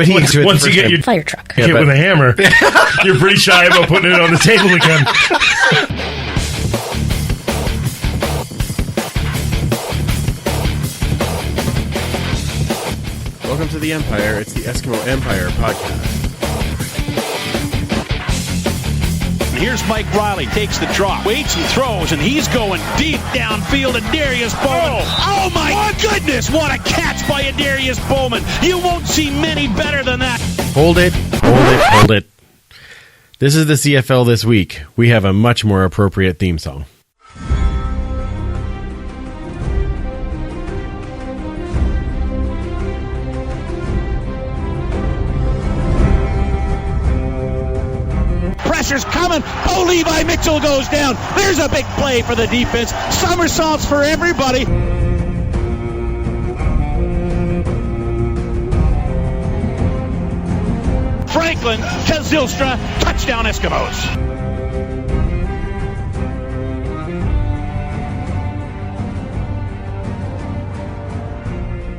But once you get your fire truck hit with a hammer, you're pretty shy about putting it on the table again. Welcome to the Empire. It's the Eskimo Empire podcast. Here's Mike Riley, takes the drop, waits and throws, and he's going deep downfield to Darius Bowman. Oh my goodness, what a catch by Darius Bowman. You won't see many better than that. Hold it. This is the CFL this week. We have a much more appropriate theme song. Pressure's coming. Oh, Levi Mitchell goes down. There's a big play for the defense. Somersaults for everybody. Franklin to Zylstra. Touchdown Eskimos.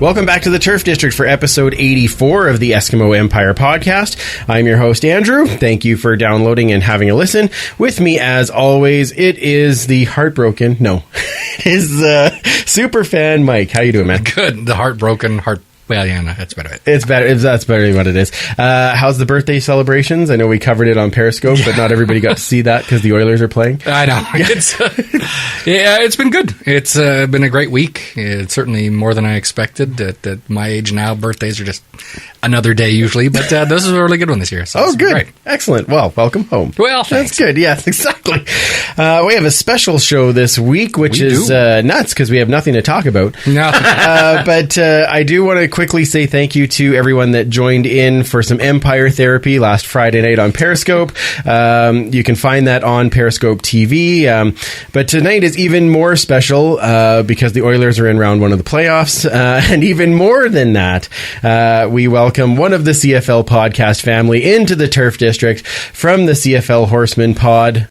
Welcome back to the Turf District for episode 84 of the Eskimo Empire podcast. I'm your host, Andrew. Thank you for downloading and having a listen. With me, as always, it is the Superfan Mike. How you doing, man? Good. The heartbroken. Well, yeah, no, that's better. It's better. That's better than what it is. How's the birthday celebrations? I know we covered it on Periscope, but not everybody got to see that because the Oilers are playing. I know. It's been good. It's been a great week. It's certainly more than I expected. At my age now, birthdays are just another day usually, but this is a really good one this year. So good. Great. Excellent. Well, welcome home. Well, thanks. That's good. Yes, exactly. We have a special show this week, which is nuts because we have nothing to talk about. No. But I do want to quickly say thank you to everyone that joined in for some Empire Therapy last Friday night on Periscope. You can find that on Periscope TV. But tonight is even more special because the Oilers are in round one of the playoffs. And even more than that, we welcome one of the CFL podcast family into the Turf District from the CFL Horsemen pod.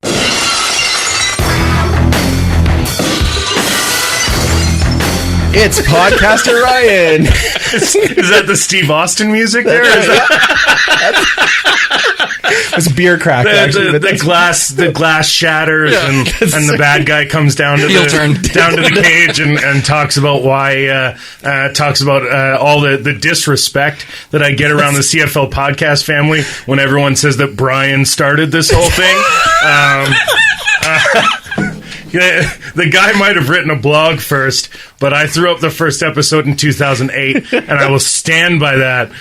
It's podcaster Ryan. Is that the Steve Austin music there? It's beer crack. The glass shatters and the bad guy comes down to the cage and talks about why all the disrespect that I get around the CFL podcast family when everyone says that Brian started this whole thing. The guy might have written a blog first, but I threw up the first episode in 2008, and I will stand by that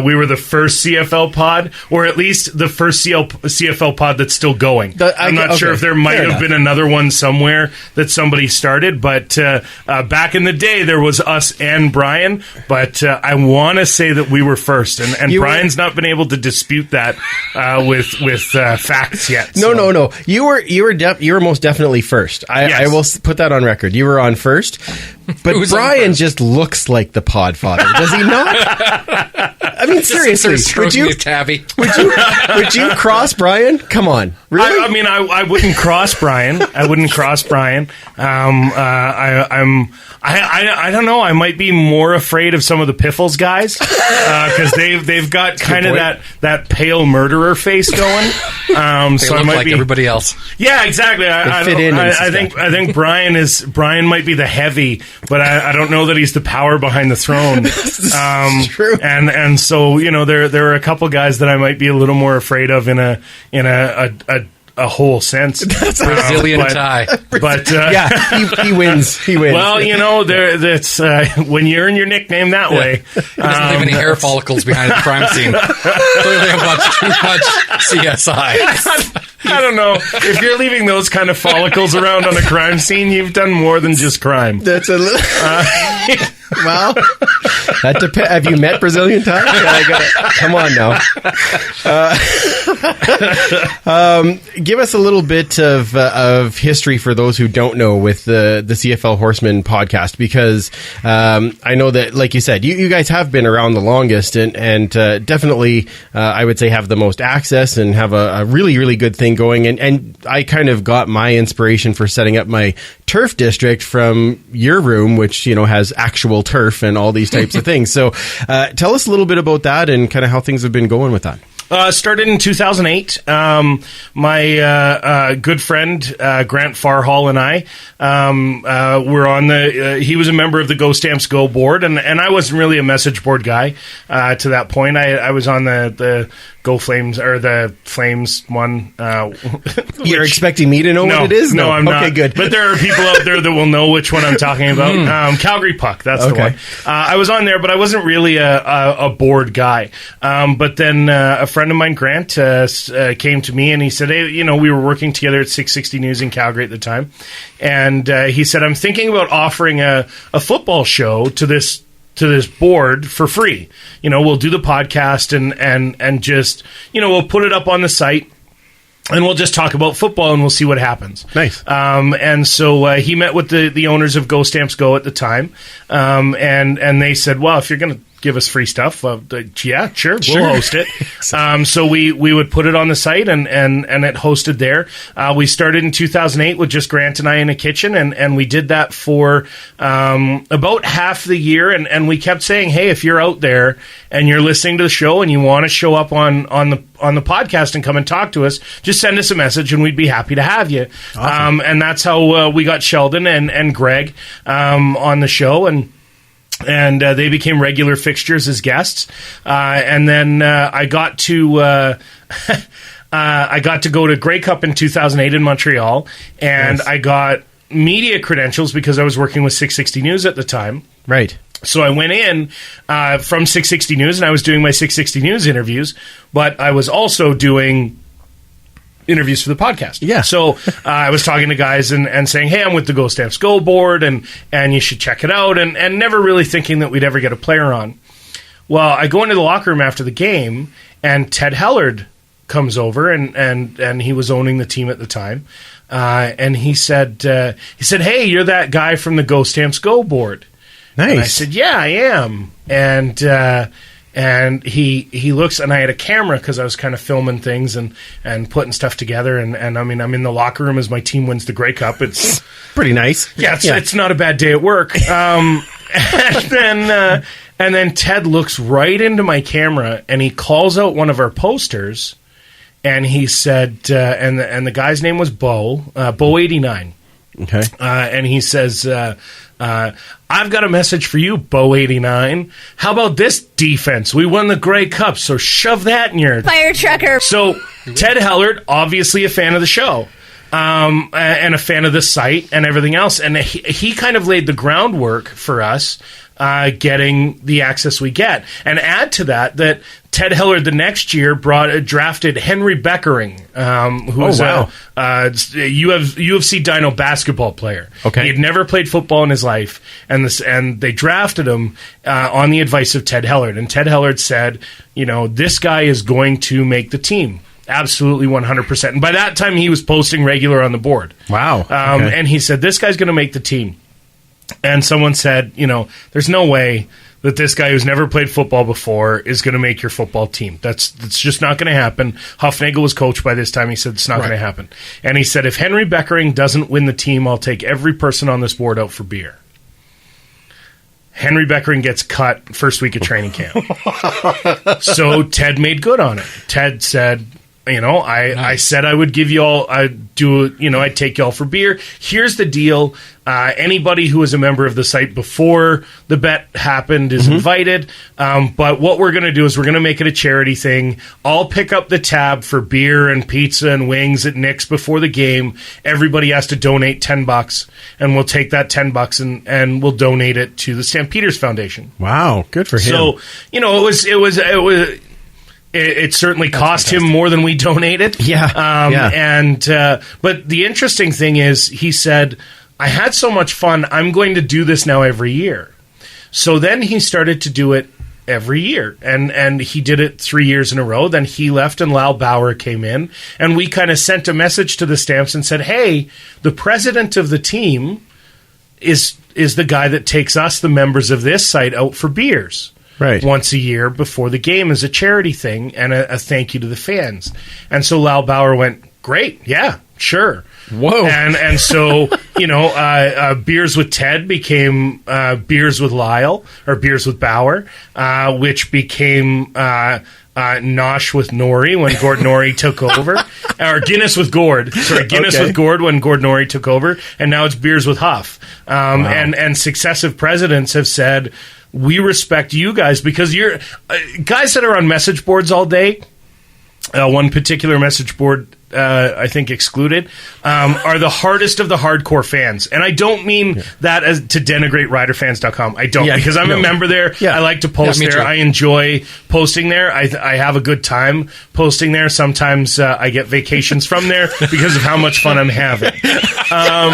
we were the first CFL pod, or at least the first CFL pod that's still going. I'm not sure if there might have been another one somewhere that somebody started, but back in the day, there was us and Brian, but I want to say that we were first, and Brian's not been able to dispute that with facts yet. No. You were most definitely first. I will put that on record. You were on first, but Brian just looks like the podfather, does he not? I mean, seriously, would you cross Brian? Come on, really? I wouldn't cross Brian. I don't know. I might be more afraid of some of the Piffles guys because they've got kind of that pale murderer face going. So I might be everybody else. Yeah, exactly. I think Brian might be the heavy, but I don't know that he's the power behind the throne. True. And so there are a couple guys that I might be a little more afraid of in a whole sense. That's Brazilian tie. But yeah, he wins. Well, that's when you earn your nickname that way. He doesn't have any hair follicles behind the crime scene. Clearly, I've watched too much CSI. I don't know. If you're leaving those kind of follicles around on a crime scene, you've done more than just crime. That's a little... well, that depends. Have you met Brazilian Tie? Come on now. Give us a little bit of history for those who don't know with the CFL Horsemen podcast, because I know that, like you said, you guys have been around the longest and definitely, I would say, have the most access and have a really, really good thing going. And I kind of got my inspiration for setting up my turf district from your room, which, has actual turf and all these types of things. So tell us a little bit about that and kind of how things have been going with that. Started in 2008. My good friend Grant Farhall and I were on the. He was a member of the Go Stamps Go board, and I wasn't really a message board guy to that point. I was on the Go Flames or the Flames one. You're expecting me to know what it is? No, I'm not. Okay, good. But there are people out there that will know which one I'm talking about. Calgary Puck, that's the one. I was on there, but I wasn't really a board guy. But then a friend of mine, Grant, came to me and he said, hey, we were working together at 660 News in Calgary at the time. And he said, I'm thinking about offering a football show to this board for free. We'll do the podcast and just, we'll put it up on the site and we'll just talk about football and we'll see what happens. Nice. And so he met with the owners of Go Stamps Go at the time. And they said, well, if you're going to give us free stuff, yeah, sure, we'll host it. So we would put it on the site and it hosted there. We started in 2008 with just Grant and I in a kitchen, and we did that for about half the year, and we kept saying, hey, if you're out there and you're listening to the show and you want to show up on the podcast and come and talk to us, just send us a message and we'd be happy to have you. Awesome. And that's how we got Sheldon and Greg on the show, and they became regular fixtures as guests. And then I got to go to Grey Cup in 2008 in Montreal, and I got media credentials because I was working with 660 News at the time. Right. So I went in from 660 News, and I was doing my 660 News interviews, but I was also doing interviews for the podcast. Yeah. So I was talking to guys and saying, hey, I'm with the Go Stamps Go board, and you should check it out, and never really thinking that we'd ever get a player on. Well, I go into the locker room after the game, and Ted Hellard comes over, and he was owning the team at the time, and he said, hey, you're that guy from the Go Stamps Go board. Nice. And I said, yeah, I am. And he looks, and I had a camera because I was kind of filming things and putting stuff together. And I mean, I'm in the locker room as my team wins the Grey Cup. It's pretty nice. Yeah, it's not a bad day at work. And then Ted looks right into my camera, and he calls out one of our posters, and he said, and the guy's name was Bo 89. Okay. And he says, I've got a message for you, Bo 89. How about this defense? We won the Grey Cup, so shove that in your fire trucker. So Ted Hellard, obviously a fan of the show, and a fan of the site and everything else, and he kind of laid the groundwork for us getting the access we get. And add to that Ted Hellard the next year drafted Henry Beckering, who was a UFC Dino basketball player. Okay. He had never played football in his life, and they drafted him on the advice of Ted Hellard. And Ted Hellard said, this guy is going to make the team. Absolutely 100%. And by that time, he was posting regular on the board. Wow. Okay. And he said, this guy's going to make the team. And someone said, there's no way that this guy who's never played football before is going to make your football team. That's just not going to happen. Huffnagel was coach by this time. He said it's not going to happen. And he said, if Henry Beckering doesn't win the team, I'll take every person on this board out for beer. Henry Beckering gets cut first week of training camp. So Ted made good on it. Ted said, I said I would give you all, I'd take you all for beer. Here's the deal. Anybody who was a member of the site before the bet happened is invited. But what we're going to do is we're going to make it a charity thing. I'll pick up the tab for beer and pizza and wings at Nick's before the game. Everybody has to donate $10, and we'll take that $10 and we'll donate it to the Stampeders Foundation. Wow, good for him. So, it certainly cost him more than we donated. Yeah. But the interesting thing is, he said, I had so much fun, I'm going to do this now every year. So then he started to do it every year. And he did it 3 years in a row. Then he left and Lal Bauer came in. And we kind of sent a message to the Stamps and said, hey, the president of the team is the guy that takes us, the members of this site, out for beers. Right. Once a year before the game as a charity thing and a thank you to the fans. And so Lal Bauer went, great, yeah, sure. Whoa. And so Beers with Ted became Beers with Lyle, or Beers with Bauer, which became Nosh with Nori when Gord Nori took over, or Guinness with Gord. Sorry, Guinness with Gord when Gord Nori took over, and now it's Beers with Huff. And successive presidents have said, we respect you guys because you're guys that are on message boards all day. One particular message board, I think excluded, are the hardest of the hardcore fans. And I don't mean that as to denigrate riderfans.com. I don't, because I'm a member there. I like to post there. Too. I enjoy posting there. I have a good time posting there. Sometimes I get vacations from there because of how much fun I'm having.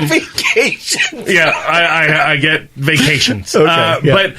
Vacations? Yeah, I get vacations. But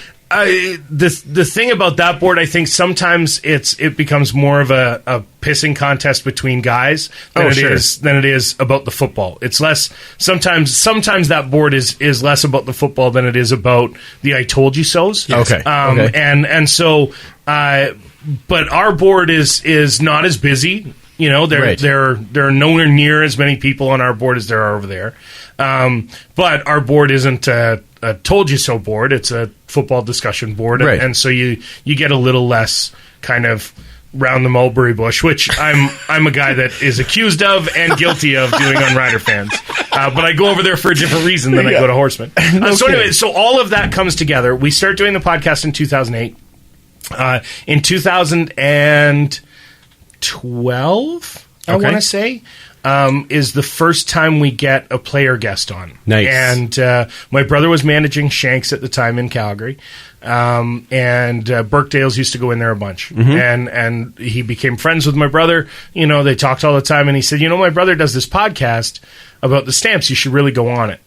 the thing about that board, I think sometimes it becomes more of a pissing contest between guys than it is about the football. It's less sometimes that board is less about the football than it is about the I told you so's. Yes. And so but our board is not as busy. There are nowhere near as many people on our board as there are over there. But our board isn't a told you so board. It's a football discussion board. And so you get a little less kind of round the mulberry bush, which I'm a guy that is accused of and guilty of doing on Rider Fans. But I go over there for a different reason than I go to Horsemen. So anyway, so all of that comes together. We start doing the podcast in 2008. In 2012, I want to say, is the first time we get a player guest on. Nice. And my brother was managing Shanks at the time in Calgary. And Burkdales used to go in there a bunch. And he became friends with my brother. They talked all the time. And he said, my brother does this podcast about the Stamps. You should really go on it.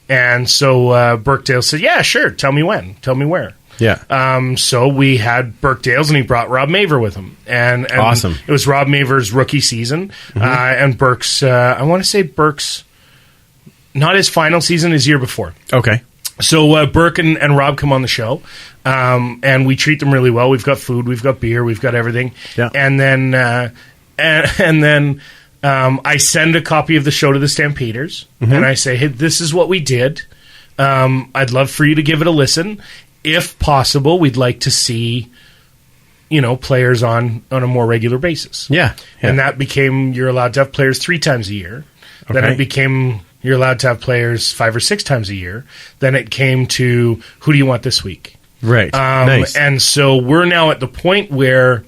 And so Burkdale said, yeah, sure. Tell me when. Tell me where. Yeah. So we had Burkdales, and he brought Rob Maver with him. And awesome. It was Rob Maver's rookie season. And Burke's, I want to say Burke's, not his final season, his year before. Okay. So Burke and Rob come on the show, and we treat them really well. We've got food, we've got beer, we've got everything. Yeah. And then I send a copy of the show to the Stampeders, and I say, hey, this is what we did. I'd love for you to give it a listen. If possible, we'd like to see, players on a more regular basis. Yeah. And that became, you're allowed to have players 3 times a year. Okay. Then it became, you're allowed to have players 5 or 6 times a year. Then it came to, who do you want this week? Right. Nice. And so we're now at the point where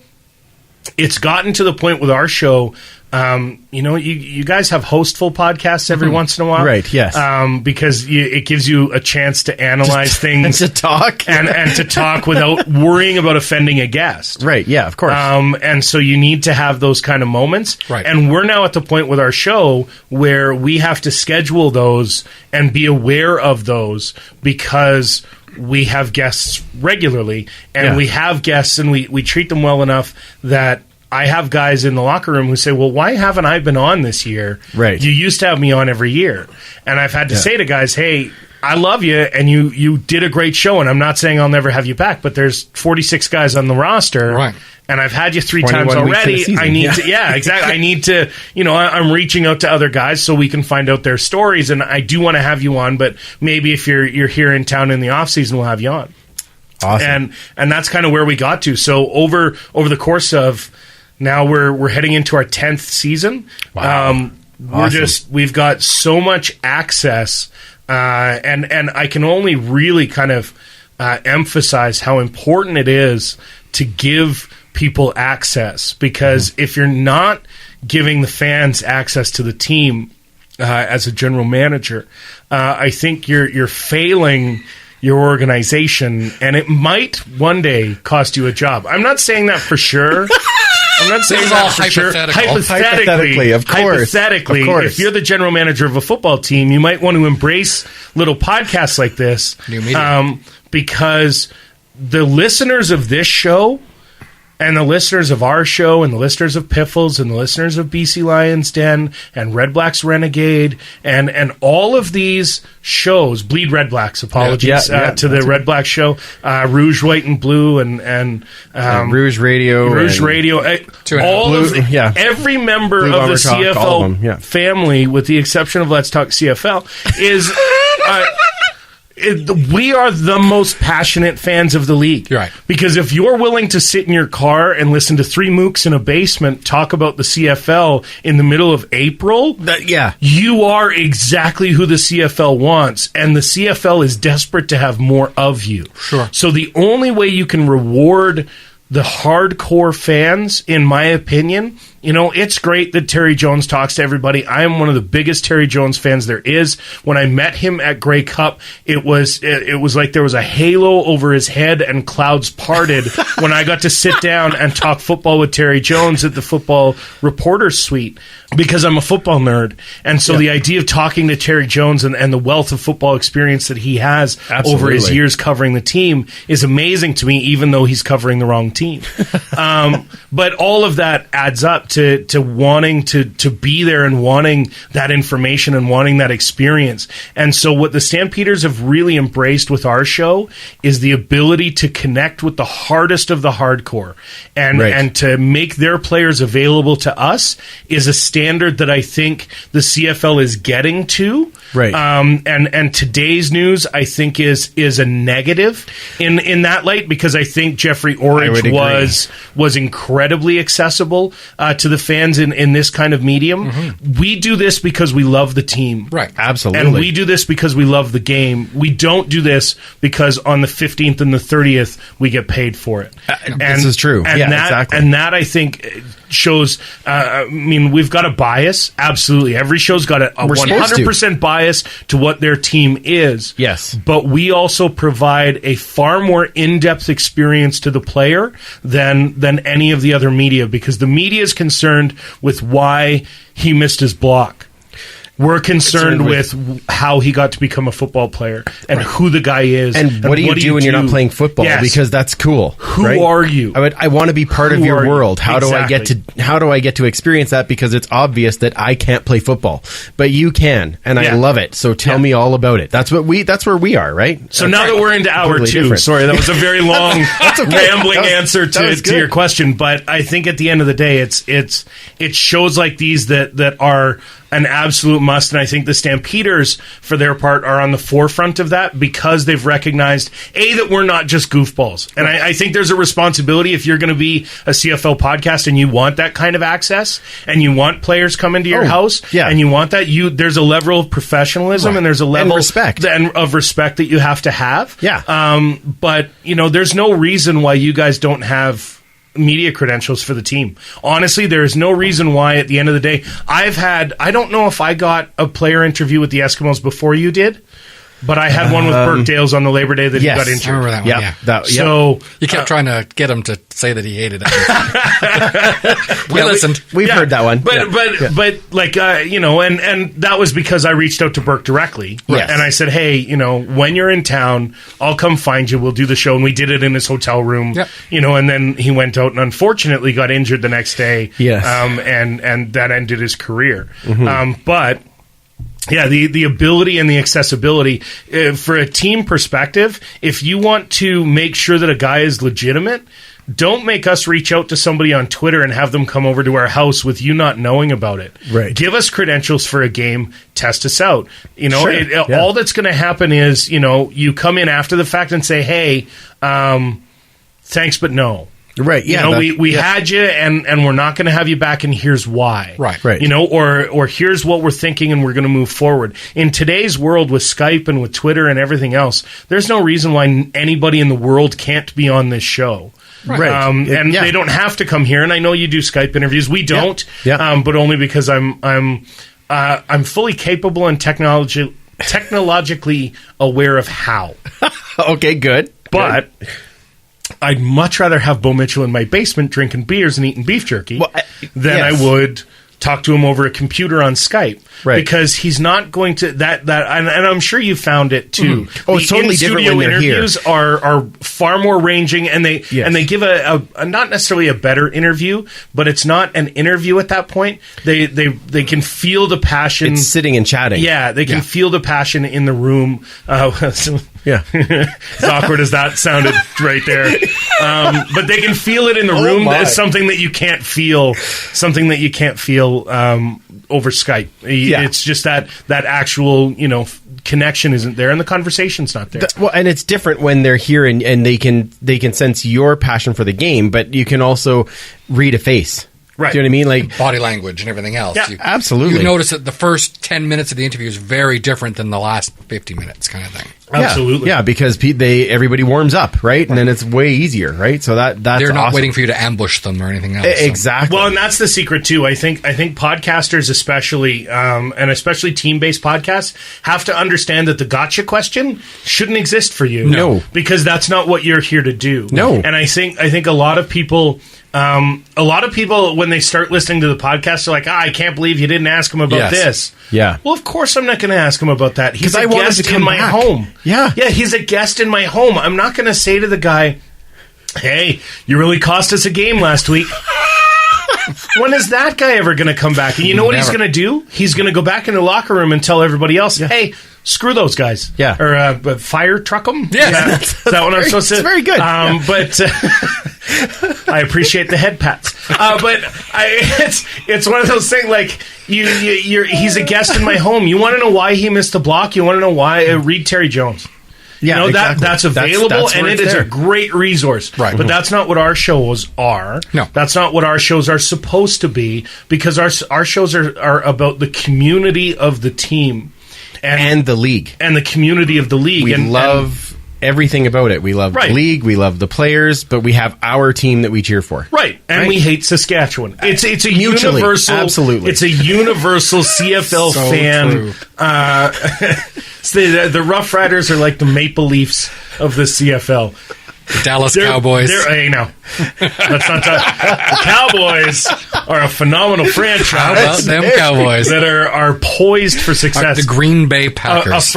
it's gotten to the point with our show. You guys have hostful podcasts every once in a while, right? Yes, because it gives you a chance to analyze things and to talk and to talk without worrying about offending a guest, right? Yeah, of course. And so you need to have those kind of moments, right? And we're now at the point with our show where we have to schedule those and be aware of those because we have guests regularly, and we have guests, and we treat them well enough that I have guys in the locker room who say, well, why haven't I been on this year? Right. You used to have me on every year. And I've had to say to guys, hey, I love you, and you did a great show, and I'm not saying I'll never have you back, but there's 46 guys on the roster, right? And I've had you 3 times already. I need to, exactly. I need to, I'm reaching out to other guys so we can find out their stories, and I do want to have you on, but maybe if you're here in town in the off season, we'll have you on. Awesome. And that's kind of where we got to. So over the course of, now we're heading into our 10th season. Wow. We've got so much access, and I can only really kind of emphasize how important it is to give people access, because if you're not giving the fans access to the team as a general manager, I think you're failing your organization, and it might one day cost you a job. I'm not saying that for sure. I'm not saying that for sure. Hypothetically, of course. Hypothetically, if you're the general manager of a football team, you might want to embrace little podcasts like this, new media, because the listeners of this show And the listeners of our show and the listeners of Piffles and the listeners of BC Lions Den and Red Blacks Renegade and all of these shows, Bleed Red Blacks, apologies to the Red Blacks show, Rouge, White and Blue and Rouge Radio. Every member Blue of the Talk, CFL family, with the exception of Let's Talk CFL, is... we are the most passionate fans of the league. You're right. Because if you're willing to sit in your car and listen to three mooks in a basement talk about the CFL in the middle of April, you are exactly who the CFL wants. And the CFL is desperate to have more of you. Sure. So the only way you can reward the hardcore fans, in my opinion, it's great that Terry Jones talks to everybody. I am one of the biggest Terry Jones fans there is. When I met him at Grey Cup, it was like there was a halo over his head and clouds parted when I got to sit down and talk football with Terry Jones at the Football Reporters Suite, because I'm a football nerd. And so the idea of talking to Terry Jones and the wealth of football experience that he has over his years covering the team is amazing to me, even though he's covering the wrong team. But all of that adds up to wanting to be there and wanting that information and wanting that experience. And so what the Stampeders have really embraced with our show is the ability to connect with the hardest of the hardcore and to make their players available to us is a standard that I think the CFL is getting to. Right. And today's news, I think, is a negative in that light, because I think Jeffrey Orridge was incredibly accessible to the fans in this kind of medium. Mm-hmm. We do this because we love the team. Right. Absolutely. And we do this because we love the game. We don't do this because on the 15th and the 30th we get paid for it. This is true. Exactly. And that, I think, shows, we've got a bias. Absolutely. Every show's got a 100% bias to what their team is. Yes. But we also provide a far more in-depth experience to the player than any of the other media, because the media is concerned with why he missed his block. We're concerned with how he got to become a football player and who the guy is. And what do you do when you're not playing football? Yes. Because that's cool. Who are you? I want to be part of your world. How do I get to experience that? Because it's obvious that I can't play football, but you can, and I love it. So tell me all about it. That's where we are, right? So now that we're into hour two, different. Sorry, that was a very long, rambling answer to your question. But I think at the end of the day, it's shows like these that are an absolute must, and I think the Stampeders, for their part, are on the forefront of that because they've recognized, that we're not just goofballs. And I think there's a responsibility if you're going to be a CFL podcast and you want that kind of access, and you want players come into your house, and you want that, there's a level of professionalism and there's a level of respect that you have to have. Yeah. But, there's no reason why you guys don't have media credentials for the team. Honestly, there is no reason why at the end of the day, I don't know if I got a player interview with the Eskimos before you did, but I had one with Burt Dales on the Labor Day that he got injured. I remember that one, So you kept trying to get him to say that he hated it. We listened. We've heard that one. And that was because I reached out to Burke directly. Yes. And I said, hey, when you're in town, I'll come find you. We'll do the show. And we did it in his hotel room. Yep. And then he went out and unfortunately got injured the next day. Yes. And that ended his career. Mm-hmm. But the ability and the accessibility for a team perspective, if you want to make sure that a guy is legitimate, don't make us reach out to somebody on Twitter and have them come over to our house with you not knowing about it. Right. Give us credentials for a game, test us out. Sure. All that's going to happen is, you come in after the fact and say, hey, thanks, but no. Right. Yeah. We had you, and we're not going to have you back, and here's why. Right. Or here's what we're thinking, and we're going to move forward. In today's world with Skype and with Twitter and everything else, there's no reason why anybody in the world can't be on this show. Right. They don't have to come here. And I know you do Skype interviews. We don't. Yeah. But only because I'm fully capable and technologically aware of how. Okay. Good. But I'd much rather have Bo Mitchell in my basement drinking beers and eating beef jerky than I would talk to him over a computer on Skype. Right. Because he's not going to and I'm sure you found it too. Mm-hmm. Oh, it's totally different when they're interviews here. are far more ranging, and they give a not necessarily a better interview, but it's not an interview at that point. They can feel the passion. It's sitting and chatting. Yeah, they can feel the passion in the room. Yeah. As awkward as that sounded right there. But they can feel it in the room. It's something that you can't feel. Something that you can't feel over Skype. It's just that actual, connection isn't there, and the conversation's not there. Well, and it's different when they're here, and they can sense your passion for the game, but you can also read a face. Right. Do you know what I mean? Like body language and everything else. Yeah, absolutely. You notice that the first 10 minutes of the interview is very different than the last 50 minutes kind of thing. Absolutely. Yeah, because everybody warms up, right? And then it's way easier, right? So that's they're not awesome. waiting for you to ambush them or anything else. Exactly. Well, and that's the secret too. I think podcasters, especially and especially team-based podcasts, have to understand that the gotcha question shouldn't exist for you. No, because that's not what you're here to do. No, and I think a lot of people. When they start listening to the podcast, they're like, I can't believe you didn't ask him about this. Yeah. Well, of course I'm not going to ask him about that. He's a guest in my back. home. Yeah. Yeah, he's a guest in my home. I'm not going to say to the guy, hey, you really cost us a game last week. When is that guy ever going to come back? And you know what he's going to do? He's going to go back in the locker room and tell everybody else, hey, screw those guys. Yeah. Or fire truck them. Yeah. Is that what I'm supposed to say? It's very good. But I appreciate the head pats. But it's one of those things like he's a guest in my home. You want to know why he missed the block? You want to know why? Read Terry Jones. Yeah, exactly. That's available, that's and it is a great resource. Right. But that's not what our shows are. No. That's not what our shows are supposed to be, because our shows are about the community of the team. And the league. And the community of the league. We love everything about it. We love the league, we love the players, but we have our team that we cheer for. Right. And we hate Saskatchewan. It's a mutually, universal... absolutely. It's a universal CFL So fan. true. The Rough Riders are like the Maple Leafs of the CFL. The Dallas Cowboys. Hey, no. Let's not talk. The Cowboys are a phenomenal franchise. How about them Cowboys? That are poised for success. The Green Bay Packers.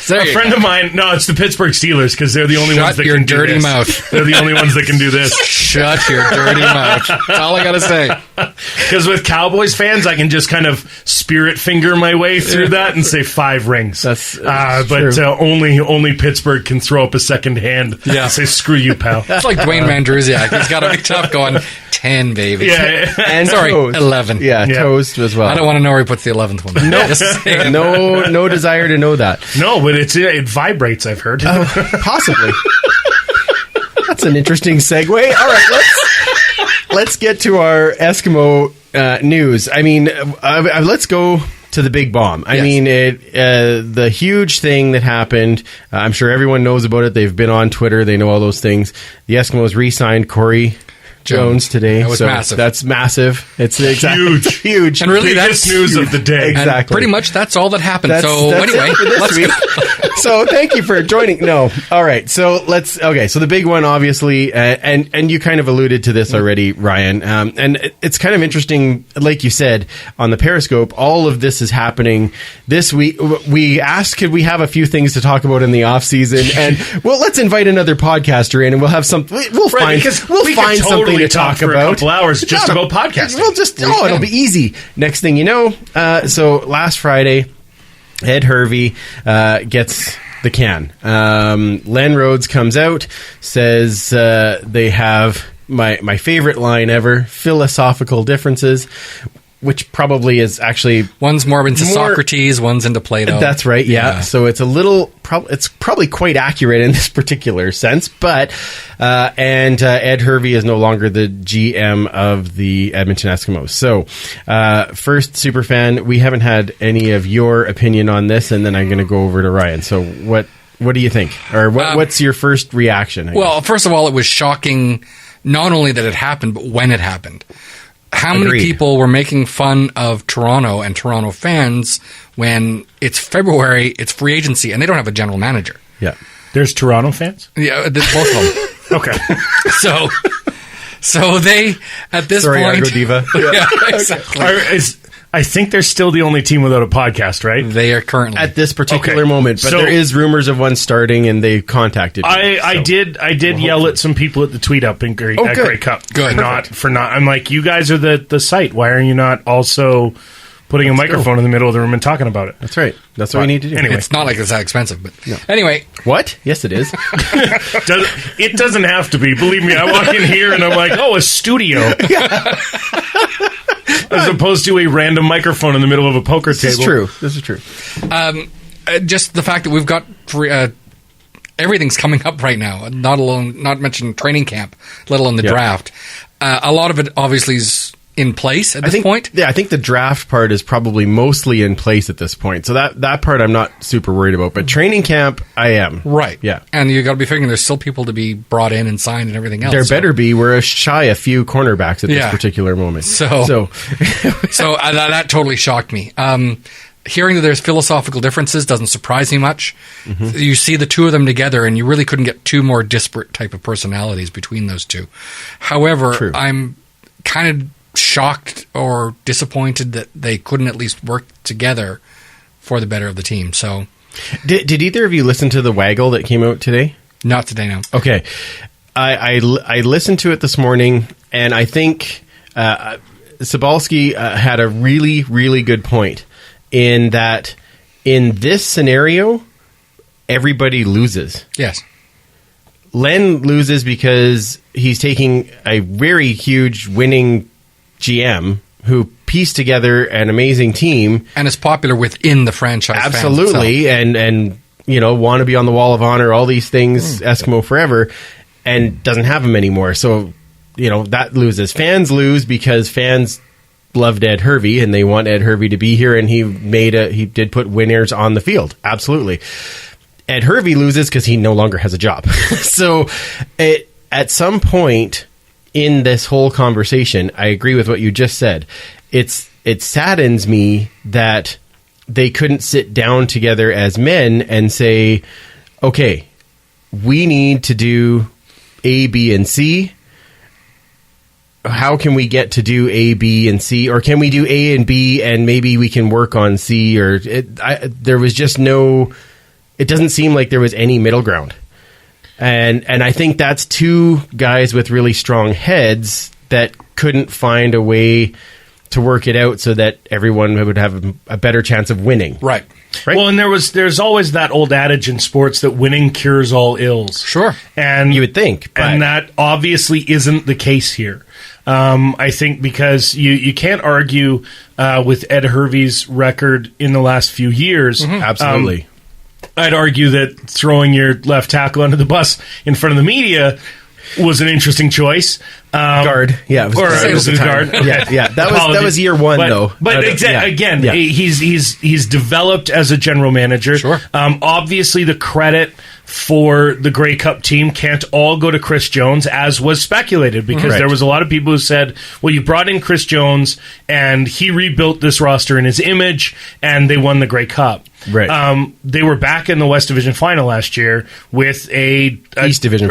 A friend of mine, no, it's the Pittsburgh Steelers, because they're the only ones that can do this. Shut your dirty mouth. They're the only ones that can do this. Shut your dirty mouth. That's all I got to say. Because with Cowboys fans, I can just kind of spirit finger my way through that and say 5 rings. But only Pittsburgh can throw up a second hand and say, screw you, pal. It's like Dwayne Mandrusiak. He's got to be tough going, 10, baby. Yeah. And sorry, toast. 11. Yeah, toast as well. I don't want to know where he puts the 11th one. No desire to know that. No, but it vibrates, I've heard. Possibly. That's an interesting segue. All right, let's get to our Eskimo news. I mean, let's go to the big bomb. I mean, the huge thing that happened. I'm sure everyone knows about it. They've been on Twitter. They know all those things. The Eskimos re-signed Corey Jones today. That was massive. That's massive. It's huge. And really, biggest news of the day. Exactly. And pretty much that's all that happened. That's anyway, it for this week. So thank you for joining. No. All right. So so the big one, obviously, and you kind of alluded to this already, Ryan. And it's kind of interesting, like you said, on the Periscope, all of this is happening this week. We asked, could we have a few things to talk about in the off season? And let's invite another podcaster in and we'll have some, we'll find something to talk about. For a couple hours just about podcasting. We'll it'll be easy. Next thing you know, so last Friday, Ed Hervey gets the can. Len Rhodes comes out, says they have my favorite line ever, philosophical differences, which probably is actually... One's more into Socrates, one's into Plato. That's right, yeah. So it's a little... it's probably quite accurate in this particular sense, but... Ed Hervey is no longer the GM of the Edmonton Eskimos. So, first, Superfan, we haven't had any of your opinion on this, and then I'm going to go over to Ryan. So what do you think? Or what's your first reaction? Well, first of all, it was shocking, not only that it happened, but when it happened. How many people were making fun of Toronto and Toronto fans when it's February, it's free agency, and they don't have a general manager? Yeah. There's Toronto fans? Yeah, both of them. Okay. So they, at this Sorry, point... Argo Diva. Yeah, exactly. I think they're still the only team without a podcast, right? They are currently. At this particular Okay. moment, but So- there is rumors of one starting, and they contacted me. I did yell at some people at the tweet up in Grey Cup. Good. I'm like, you guys are the site. Why are you not also putting a microphone in the middle of the room and talking about it? That's right. That's what we need to do. Anyway. It's not like it's that expensive, but anyway. What? Yes, it is. It doesn't have to be. Believe me, I walk in here and I'm like, oh, a studio. As opposed to a random microphone in the middle of a poker table. This is true. Just the fact that we've got everything's coming up right now, not mentioning training camp, let alone the draft. A lot of it obviously is in place at this point. Yeah, I think the draft part is probably mostly in place at this point. So that part I'm not super worried about. But training camp, I am. Right. Yeah. And you got to be figuring there's still people to be brought in and signed and everything else. There better be. We're shy a few cornerbacks at this particular moment. So that totally shocked me. Hearing that there's philosophical differences doesn't surprise me much. Mm-hmm. You see the two of them together, and you really couldn't get two more disparate type of personalities between those two. However, I'm kind of shocked or disappointed that they couldn't at least work together for the better of the team. So, did either of you listen to the waggle that came out today? Not today, no. Okay, I listened to it this morning, and I think Sobalski had a really, really good point in that in this scenario, everybody loses. Yes. Len loses because he's taking a very huge winning GM who pieced together an amazing team and is popular within the franchise. Absolutely, and want to be on the Wall of Honor, all these things, Eskimo forever, and doesn't have them anymore. So that loses. Fans lose because fans loved Ed Hervey and they want Ed Hervey to be here, and he did put winners on the field. Absolutely. Ed Hervey loses because he no longer has a job. So at some point in this whole conversation, I agree with what you just said. It saddens me that they couldn't sit down together as men and say, okay, we need to do A, B, and C. How can we get to do A, B, and C? Or can we do A and B and maybe we can work on C? Or there was just no... It doesn't seem like there was any middle ground. And I think that's two guys with really strong heads that couldn't find a way to work it out so that everyone would have a better chance of winning. Right. Well, and there's always that old adage in sports that winning cures all ills. Sure. And you would think. But and that obviously isn't the case here. I think because you can't argue with Ed Hervey's record in the last few years. Mm-hmm. Absolutely. I'd argue that throwing your left tackle under the bus in front of the media was an interesting choice. Guard, yeah, it was a guard. Yeah. That was year one, though. But again, he's developed as a general manager. Sure. Obviously, the credit for the Grey Cup team can't all go to Chris Jones, as was speculated, because there was a lot of people who said, well, you brought in Chris Jones, and he rebuilt this roster in his image, and they won the Grey Cup. Right. They were back in the West Division final last year with a East Division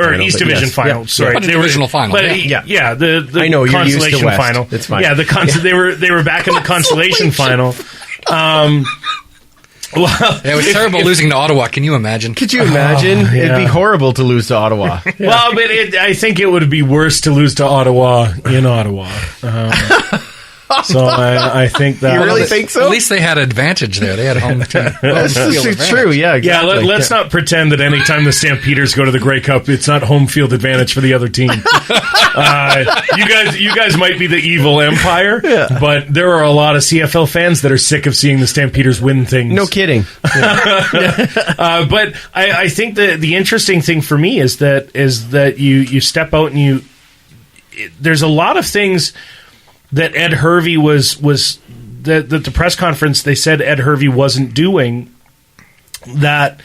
final. Sorry, but a divisional final. But the I know, you're used to consolation West. final. It's fine. Yeah, they were back in the consolation final. Well, it was terrible losing to Ottawa. Can you imagine? Could you imagine? It'd be horrible to lose to Ottawa. Well, but I think it would be worse to lose to Ottawa in Ottawa. So I think that... You really think so? At least they had advantage there. They had home field It's true, yeah. Exactly. Yeah, let's not pretend that anytime the Stampeders go to the Grey Cup, it's not home field advantage for the other team. You guys might be the evil empire, but there are a lot of CFL fans that are sick of seeing the Stampeders win things. No kidding. But I think the interesting thing for me is that you step out and there's a lot of things that Ed Hervey was that the press conference they said Ed Hervey wasn't doing that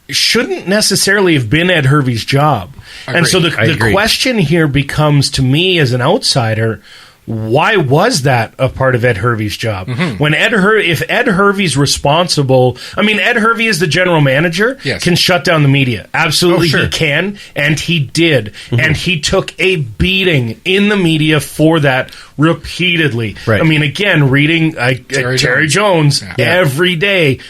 shouldn't necessarily have been Ed Hervey's job. And so the question here becomes, to me as an outsider, why was that a part of Ed Hervey's job? When if Ed Hervey's responsible, I mean, Ed Hervey is the general manager, can shut down the media. Absolutely, he can, and he did. And he took a beating in the media for that repeatedly. Right. I mean, again, reading Terry Jones every day.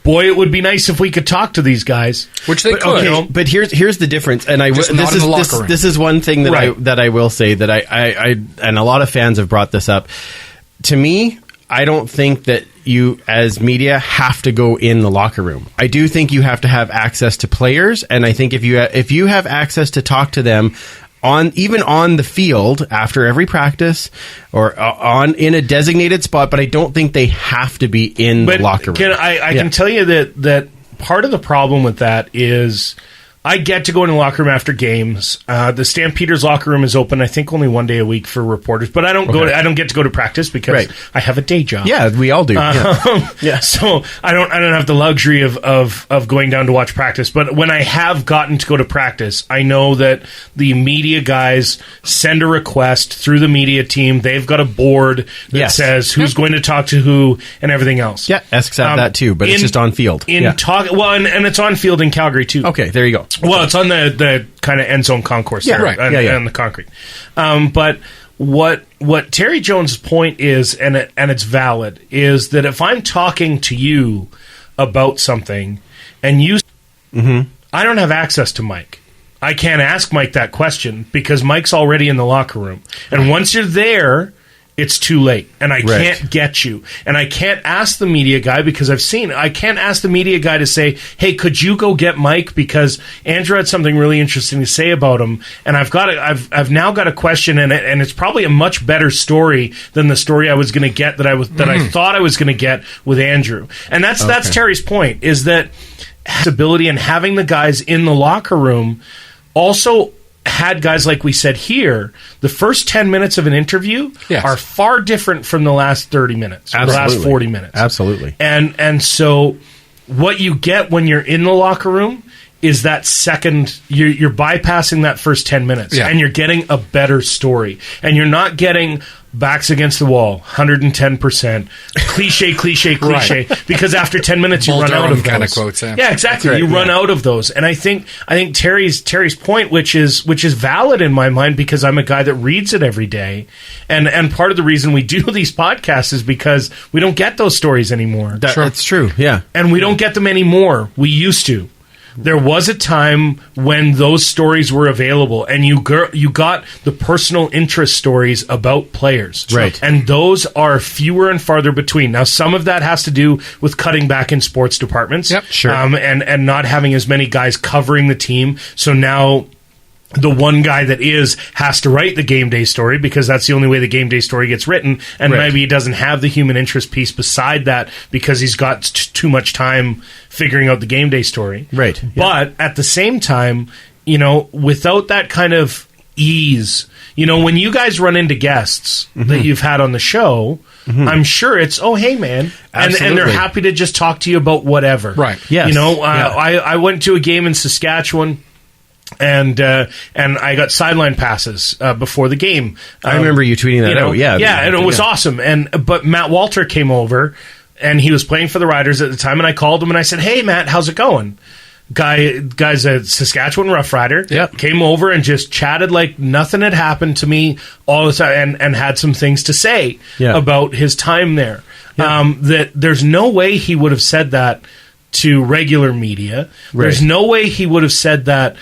Boy, it would be nice if we could talk to these guys. Which they could. Okay, but here's the difference, and this is one thing that I will say that I and a lot of fans have brought this up. To me, I don't think that you as media have to go in the locker room. I do think you have to have access to players, and I think if you have access to talk to them even on the field after every practice or in a designated spot, but I don't think they have to be in the locker room. I can tell you that part of the problem with that is I get to go in the locker room after games. The Stampeders locker room is open, I think, only one day a week for reporters. But I don't get to go to practice because I have a day job. Yeah, we all do. So I don't have the luxury of going down to watch practice. But when I have gotten to go to practice, I know that the media guys send a request through the media team. They've got a board that says who's going to talk to who and everything else. Yeah, Esks have that too, but it's just on field. And it's on field in Calgary too. Okay, there you go. Well, it's on the kind of end zone concourse there, and the concrete. But what Terry Jones' point is, and it's valid, is that if I'm talking to you about something, and you, I don't have access to Mike. I can't ask Mike that question because Mike's already in the locker room, and once you're there, it's too late, and I can't get you. And I can't ask the media guy because I can't ask the media guy to say, hey, could you go get Mike because Andrew had something really interesting to say about him, and I've now got a question, and it's probably a much better story than the story I was going to get that I thought I was going to get with Andrew. And that's Terry's point, is that ability and having the guys in the locker room also had guys, like we said here, the first 10 minutes of an interview are far different from the last 30 minutes, the last 40 minutes. Absolutely. And so what you get when you're in the locker room is that second, you're bypassing that first 10 minutes, and you're getting a better story. And you're not getting backs against the wall, 110%, cliche, because after 10 minutes you run out of those. Kind of quotes, yeah, exactly. Right, you run out of those. And I think Terry's point, which is valid in my mind, because I'm a guy that reads it every day. And part of the reason we do these podcasts is because we don't get those stories anymore. That's true, yeah. And we don't get them anymore. We used to. There was a time when those stories were available, and you got the personal interest stories about players. Right. And those are fewer and farther between. Now, some of that has to do with cutting back in sports departments. Yep, sure. And not having as many guys covering the team. So now the one guy that has to write the game day story, because that's the only way the game day story gets written, and maybe he doesn't have the human interest piece beside that because he's got too much time figuring out the game day story. Right. But at the same time, without that kind of ease, when you guys run into guests that you've had on the show, I'm sure it's, oh, hey, man. And they're happy to just talk to you about whatever. Right. Yes. I went to a game in Saskatchewan, and I got sideline passes before the game. I remember you tweeting that out. Yeah, and it was awesome. But Matt Walter came over, and he was playing for the Riders at the time, and I called him and I said, "Hey, Matt, how's it going?" Guy's a Saskatchewan Rough Rider. Yep. Came over and just chatted like nothing had happened to me all the time, and had some things to say about his time there. Yeah. That there's no way he would have said that to regular media. Right. There's no way he would have said that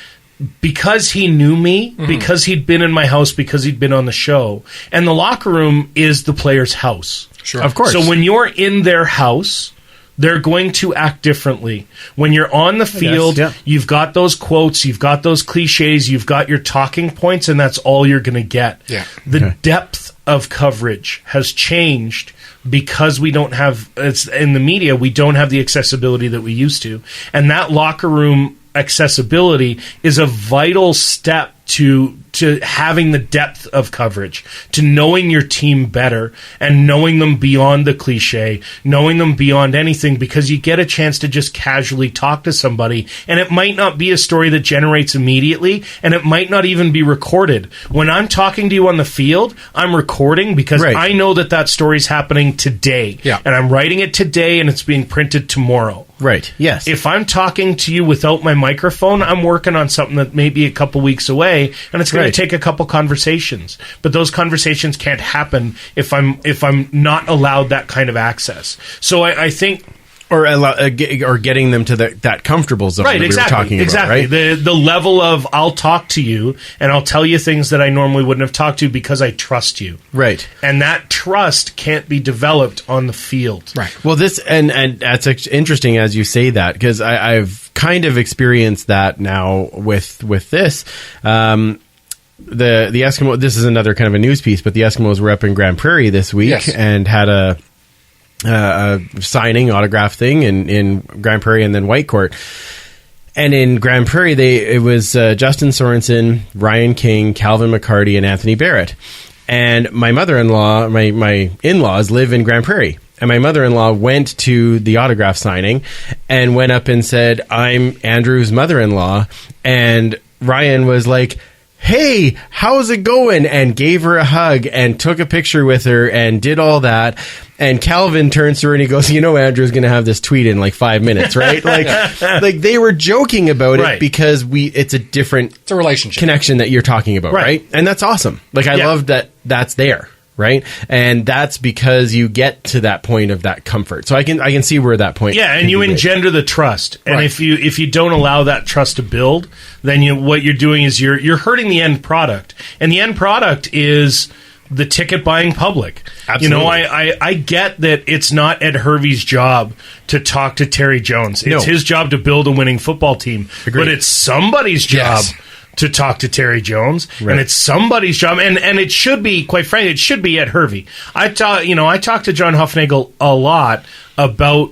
because he knew me, because he'd been in my house, because he'd been on the show. And the locker room is the player's house. Sure. Of course. So when you're in their house, they're going to act differently. When you're on the field, you've got those quotes, you've got those cliches, you've got your talking points, and that's all you're going to get. Yeah. The depth of coverage has changed because we don't have, in the media, we don't have the accessibility that we used to. And that locker room accessibility is a vital step to having the depth of coverage, to knowing your team better and knowing them beyond the cliche, knowing them beyond anything, because you get a chance to just casually talk to somebody, and it might not be a story that generates immediately, and it might not even be recorded. When I'm talking to you on the field, I'm recording because Right. I know that story's happening today, and I'm writing it today, and it's being printed tomorrow. Right. Yes. If I'm talking to you without my microphone, I'm working on something that may be a couple weeks away, and it's going to take a couple conversations. But those conversations can't happen if I'm not allowed that kind of access. So I think. Or getting them to that comfortable zone that we were talking about, right? The level of I'll talk to you and I'll tell you things that I normally wouldn't have talked to because I trust you. Right. And that trust can't be developed on the field. Right. Well, this and that's interesting as you say that, because I've kind of experienced that now with this. The Eskimo. This is another kind of a news piece, but the Eskimos were up in Grand Prairie this week and had a signing autograph thing in Grand Prairie and then Whitecourt. And in Grand Prairie, it was Justin Sorensen, Ryan King, Calvin McCarty, and Anthony Barrett. And my mother-in-law, my in-laws live in Grand Prairie. And my mother-in-law went to the autograph signing and went up and said, "I'm Andrew's mother-in-law." And Ryan was like, "Hey, how's it going?" and gave her a hug and took a picture with her and did all that. And Calvin turns to her and he goes, Andrew's going to have this tweet in like 5 minutes, right? like they were joking about it because it's a relationship connection that you're talking about, right? And that's awesome. Like I love that that's there, right? And that's because you get to that point of that comfort. So I can see where that point. Yeah, and you engender the trust. And if you don't allow that trust to build, then what you're doing is you're hurting the end product. And the end product is the ticket buying public. Absolutely. I get that it's not Ed Hervey's job to talk to Terry Jones. It's his job to build a winning football team. Agreed. But it's somebody's job to talk to Terry Jones, and it's somebody's job, and it should be, quite frankly, it should be Ed Hervey. I talked to John Hufnagel a lot about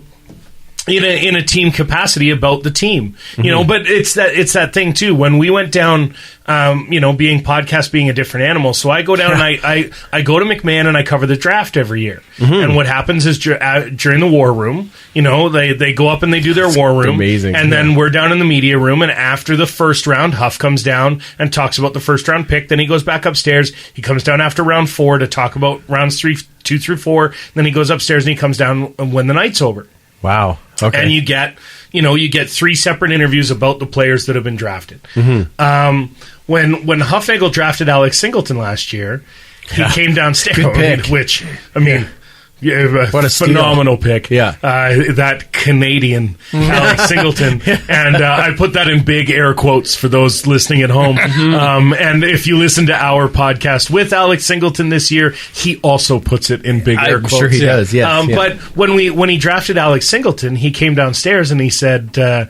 in a team capacity about the team, but it's that thing too. When we went down, being a different animal. So I go down and I go to McMahon and I cover the draft every year. And what happens is during the war room, they go up and they do their war room. Amazing. And then we're down in the media room. And after the first round, Huff comes down and talks about the first round pick. Then he goes back upstairs. He comes down after round 4 to talk about rounds 2 through 4. Then he goes upstairs and he comes down when the night's over. Wow. Okay. And you get 3 separate interviews about the players that have been drafted. When Hufnagel drafted Alex Singleton last year, he came downstairs, which, what a phenomenal pick. Yeah. That Canadian Alex Singleton. And I put that in big air quotes for those listening at home. And if you listen to our podcast with Alex Singleton this year, he also puts it in big air quotes. I'm sure he does, yes. But when he drafted Alex Singleton, he came downstairs and he said, "I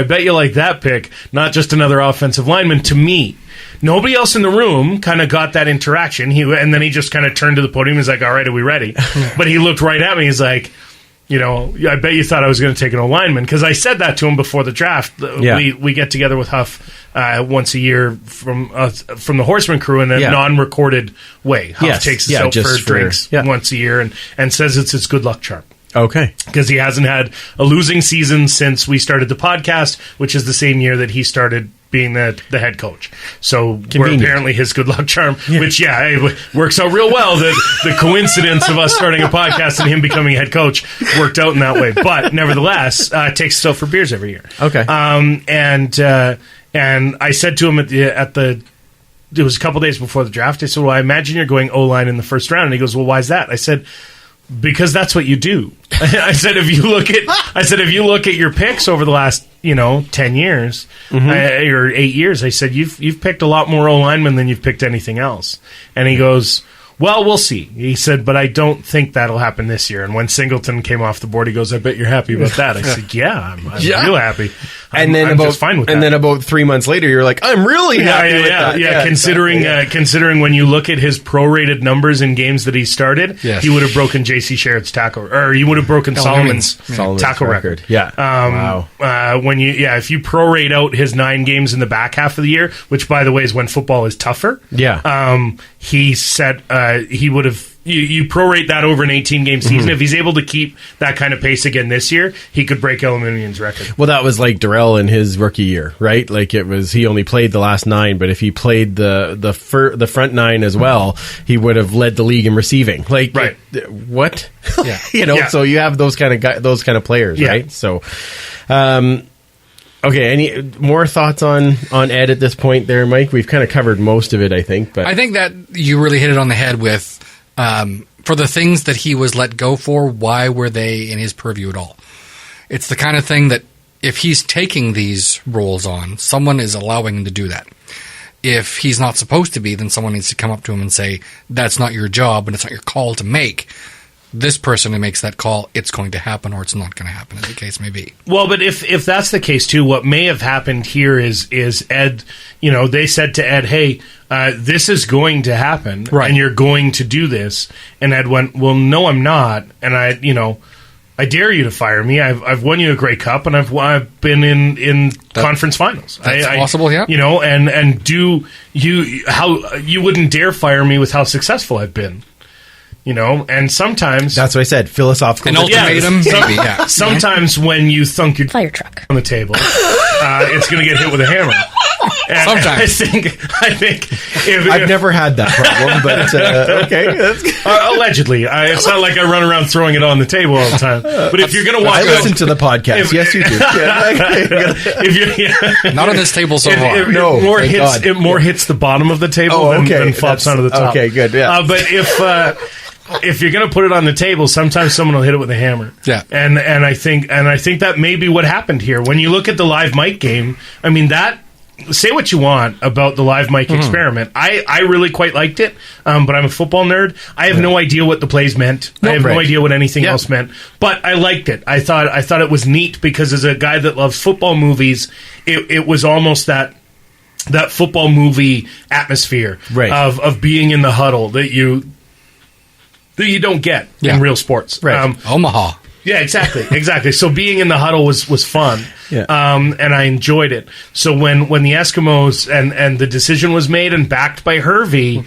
bet you like that pick, not just another offensive lineman, to me." Nobody else in the room kind of got that interaction. And then he just kind of turned to the podium and was like, "All right, are we ready?" But he looked right at me. He's like, "I bet you thought I was going to take an O-lineman," because I said that to him before the draft. We get together with Huff once a year from the Horsemen crew in a non-recorded way. Huff takes us out for drinks once a year and says it's his good luck charm. Okay. Because he hasn't had a losing season since we started the podcast, which is the same year that he started being the head coach. So we're apparently his good luck charm, which, it works out real well that the coincidence of us starting a podcast and him becoming head coach worked out in that way. But nevertheless, takes us out for beers every year. Okay. And I said to him it was a couple days before the draft, I said, "Well, I imagine you're going O-line in the first round." And he goes, "Well, why is that?" I said, "Because that's what you do." I said, if you look at your picks over the last 10 years or 8 years, I said you've picked a lot more O-linemen than you've picked anything else. And he goes, "Well, we'll see." He said, "But I don't think that'll happen this year." And when Singleton came off the board, he goes, "I bet you're happy about that." I said, "Yeah, I'm real happy." And then I'm just fine with that. And then about 3 months later, you're like, I'm really happy with that. Yeah, considering when you look at his prorated numbers in games that he started, he would have broken J.C. Sherritt's tackle, or he would have broken Solomon's tackle record. Yeah. Wow. If you prorate out his 9 games in the back half of the year, which by the way is when football is tougher. Yeah. He said he would have. You prorate that over an 18-game season. If he's able to keep that kind of pace again this year, he could break Elminian's record. Well, that was like Darrell in his rookie year, right? Like he only played the last 9, but if he played the front 9 as well, he would have led the league in receiving. Like, right? What? Yeah. So you have those kind of players, right? So, okay. Any more thoughts on Ed at this point, there, Mike? We've kind of covered most of it, I think. But I think that you really hit it on the head with. For the things that he was let go for, why were they in his purview at all? It's the kind of thing that if he's taking these roles on, someone is allowing him to do that. If he's not supposed to be, then someone needs to come up to him and say, that's not your job and it's not your call to make. This person who makes that call, it's going to happen or it's not going to happen, as the case may be. Well, but if that's the case too, what may have happened here is Ed, they said to Ed, hey, this is going to happen, and you're going to do this. And Ed went, well, no, I'm not. And I dare you to fire me. I've won you a Grey Cup, and I've been in conference finals. That's possible, yeah. And do you wouldn't dare fire me with how successful I've been. And sometimes that's what I said. Philosophical. An ultimatum, maybe. Yeah. Sometimes when you thunk your fire truck on the table, it's going to get hit with a hammer. And sometimes I think I've never had that problem, but okay. That's allegedly, it's not like I run around throwing it on the table all the time. But if you're going to walk, I listen to the podcast. Yes, you do. Not on this table so far. It more hits the bottom of the table than flops onto the top. Okay, good. Yeah. But if you're going to put it on the table, sometimes someone will hit it with a hammer. Yeah, and I think that may be what happened here. When you look at the live mic game, I mean that. Say what you want about the live mic experiment. I really quite liked it, but I'm a football nerd. I have no idea what the plays meant. I have no idea what anything else meant. But I liked it. I thought it was neat because as a guy that loves football movies, it was almost that football movie atmosphere of being in the huddle that you don't get in real sports. Right. Omaha. Yeah, exactly. So being in the huddle was fun, and I enjoyed it. So when the Eskimos and the decision was made and backed by Hervey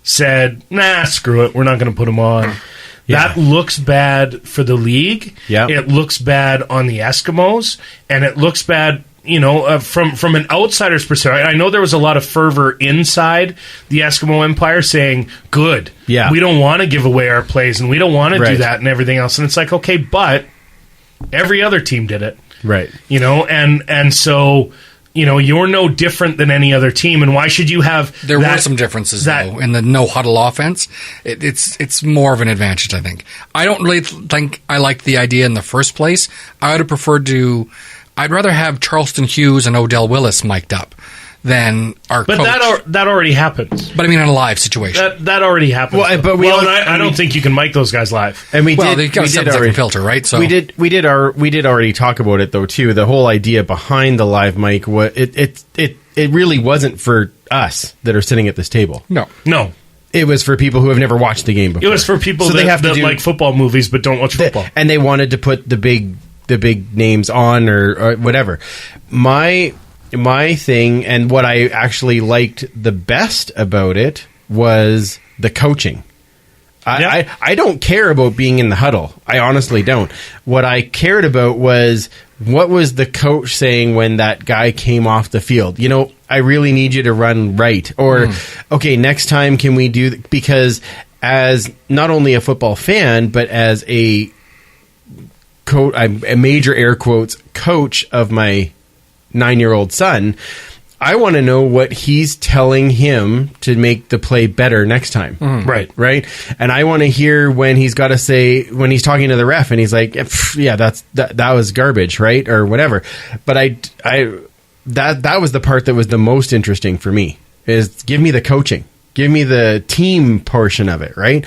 said, nah, screw it, we're not going to put him on. Yeah. That looks bad for the league. Yeah. It looks bad on the Eskimos, and it looks bad. From an outsider's perspective, I know there was a lot of fervor inside the Eskimo Empire saying, good, we don't want to give away our plays, and we don't want to do that and everything else. And it's like, okay, but every other team did it. Right. And so, you're no different than any other team, and why should you have There were some differences, though, in the no-huddle offense. It's more of an advantage, I think. I don't really think I liked the idea in the first place. I would have preferred to... I'd rather have Charleston Hughes and Odell Willis mic'd up than our coach. But that already happens. But I mean in a live situation. That already happens. Well, I don't think you can mic those guys live. And we did a 7-second filter, right? So we did already talk about it though too. The whole idea behind the live mic was it really wasn't for us that are sitting at this table. No. It was for people who have never watched the game before. It was for people that like football movies but don't watch football. And they wanted to put the big names on or whatever. My thing and what I actually liked the best about it was the coaching. I don't care about being in the huddle. I honestly don't. What I cared about was what was the coach saying when that guy came off the field. I really need you to run right. Or, okay, next time can we do... Because as not only a football fan, but as a major air quotes coach of my 9-year-old son, I want to know what he's telling him to make the play better next time. Right. And I want to hear when he's got to say, when he's talking to the ref and he's like, yeah, that was garbage, right? Or whatever. But that was the part that was the most interesting for me, is give me the coaching, give me the team portion of it, right?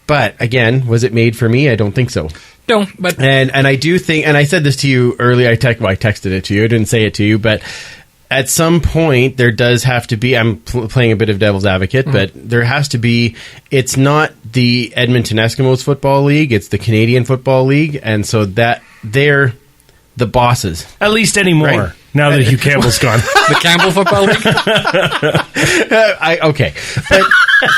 But again, was it made for me? I don't think so. No, but And I do think, and I said this to you earlier. I texted it to you. I didn't say it to you, but at some point there does have to be. I'm playing a bit of devil's advocate, but there has to be. It's not the Edmonton Eskimos Football League; it's the Canadian Football League, and so that they're the bosses. At least anymore. Right. Now that Hugh Campbell's gone. the Campbell Football League. Okay, but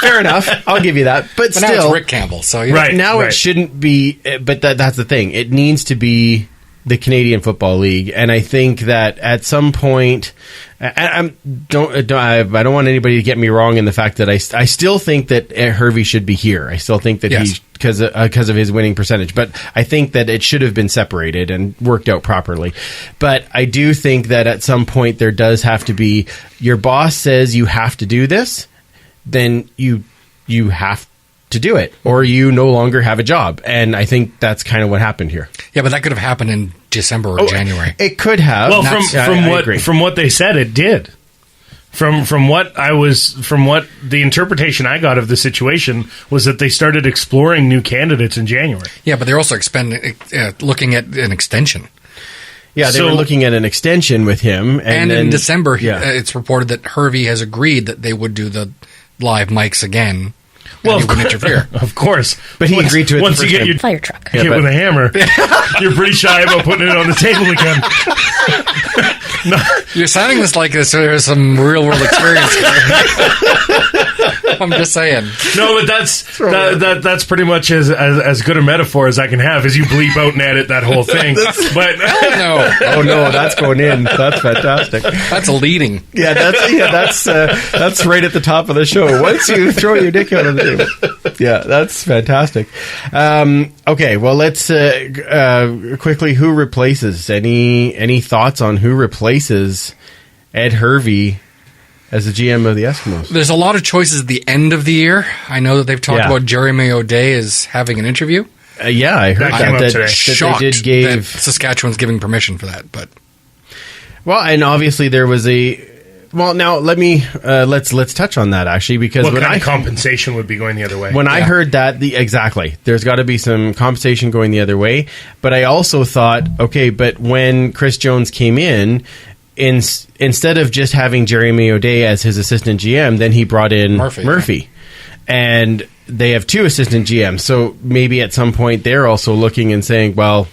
fair enough. I'll give you that. But But now still, it's Rick Campbell. So yeah. Right. now it shouldn't be. But that's the thing. It needs to be the Canadian Football League, and I think that at some point, I don't want anybody to get me wrong in the fact that I still think that Hervey should be here. I still think that Yes. because of his winning percentage, but I think that it should have been separated and worked out properly. But I do think that at some point there does have to be, your boss says you have to do this, then you have to do it, or you no longer have a job. And I think that's kind of what happened here. Yeah, but that could have happened in December or January. It could have. Well, I agree. from what they said, it did. From what the interpretation I got of the situation was that they started exploring new candidates in January. Yeah, but they're also looking at an extension. Yeah, they were looking at an extension with him. And then, in December, yeah. it's reported that Hervey has agreed that they would do the live mics again. Well, and he wouldn't interfere. Of course. But he agreed to it. Once the you first get time. your Fire truck. hit with a hammer, you're pretty shy about putting it on the table again. You're sounding this like there's some real world experience here. I'm just saying. No, but that's pretty much as good a metaphor as I can have, as you bleep out and edit that whole thing. But No, Oh no, that's going in. That's fantastic. that's leading. Yeah, that's right at the top of the show. Once you throw your dick out on the table. Yeah, that's fantastic. Okay, well, let's quickly. Who replaces? Any thoughts on who replaces Ed Hervey as the GM of the Eskimos? There's a lot of choices at the end of the year. I know that they've talked Yeah. about Jeremy O'Day as having an interview. Yeah, I heard That came up today. that Shocked they did that give. Saskatchewan's giving permission for that, but Well, and obviously there was a. Well, now let me let's touch on that actually, because what when kind I of compensation would be going the other way? When I heard that, exactly, there's got to be some compensation going the other way. But I also thought, okay, but when Chris Jones came in, instead of just having Jeremy O'Day as his assistant GM, then he brought in Murphy. And they have two assistant GMs. So maybe at some point they're also looking and saying, well,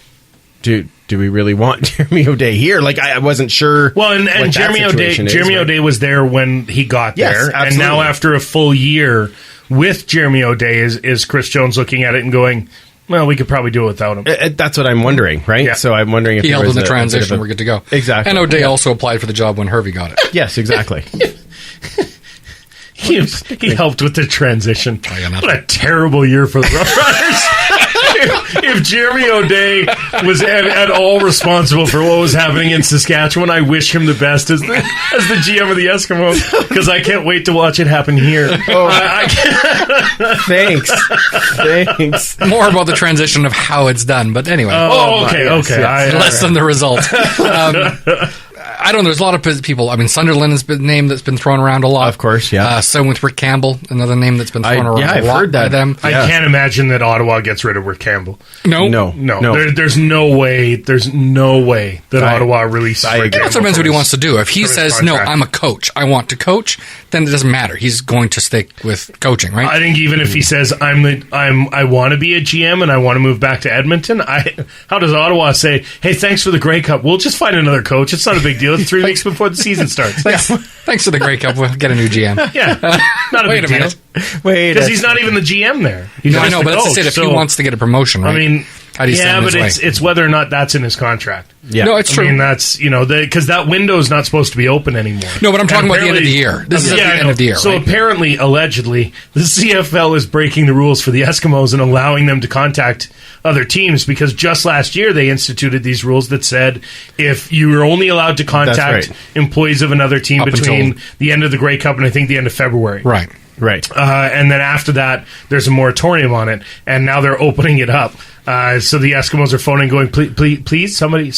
do we really want Jeremy O'Day here? Like, I wasn't sure. Well, and Jeremy O'Day was there when he got Yes, there, absolutely. and now after a full year with Jeremy O'Day, is Chris Jones looking at it and going, well, we could probably do it without him. That's what I'm wondering, right? Yeah. So I'm wondering if he there held was in the a bit of transition. a- We're good to go. Exactly. And O'Day also applied for the job when Hervey got it. Yes, exactly. He helped with the transition. I got nothing. What a terrible year for the Rough Riders. if Jeremy O'Day was at all responsible for what was happening in Saskatchewan, I wish him the best as the GM of the Eskimos, because I can't wait to watch it happen here. Thanks. More about the transition of how it's done, but anyway. Okay. Less than the result. I don't know. There's a lot of people. I mean, Sunderland has been a name that's been thrown around a lot. Of course, yeah. Same with Rick Campbell, another name that's been thrown around I've a lot heard by that. them. I can't imagine that Ottawa gets rid of Rick Campbell. No. There's no way. There's no way that Ottawa releases Rick It Campbell. also depends what he wants to do. If he his says, contract. no, I'm a coach, I want to coach, then it doesn't matter. He's going to stick with coaching, right? I think even if he says I want to be a GM and I want to move back to Edmonton, how does Ottawa say, hey, thanks for the Grey Cup, we'll just find another coach, it's not a big deal, it's 3 weeks before the season starts. Thanks for the Grey Cup. We'll get a new GM. Yeah, not a Wait big a minute. deal. Because he's not even the GM there. He's No, I just know, the but that's coach, just it. If so- he wants to get a promotion, right? I mean, How do you send him but his way? it's whether or not that's in his contract. Yeah. No, it's true. I mean, that's, because that window's not supposed to be open anymore. No, but I'm talking And about the end of the apparently- year. This is at the I end know. of the year, So right? apparently, allegedly, the CFL is breaking the rules for the Eskimos and allowing them to contact other teams, because just last year they instituted these rules that said if you were only allowed to contact right. employees of another team Up between until- the end of the Grey Cup and I think the end of February. Right. And then after that, there's a moratorium on it, and now they're opening it up. So the Eskimos are phoning, going, please, somebody,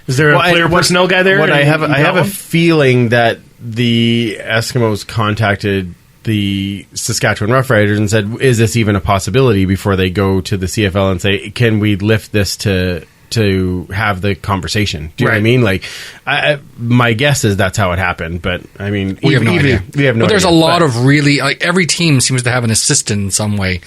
is there a player personnel guy there? What I have You a got one? feeling that the Eskimos contacted the Saskatchewan Roughriders and said, is this even a possibility, before they go to the CFL and say, can we lift this to have the conversation? Do you know what I mean? Like, my guess is that's how it happened, but I mean, we have no idea. But there's a lot of really, like, every team seems to have an assistant in some way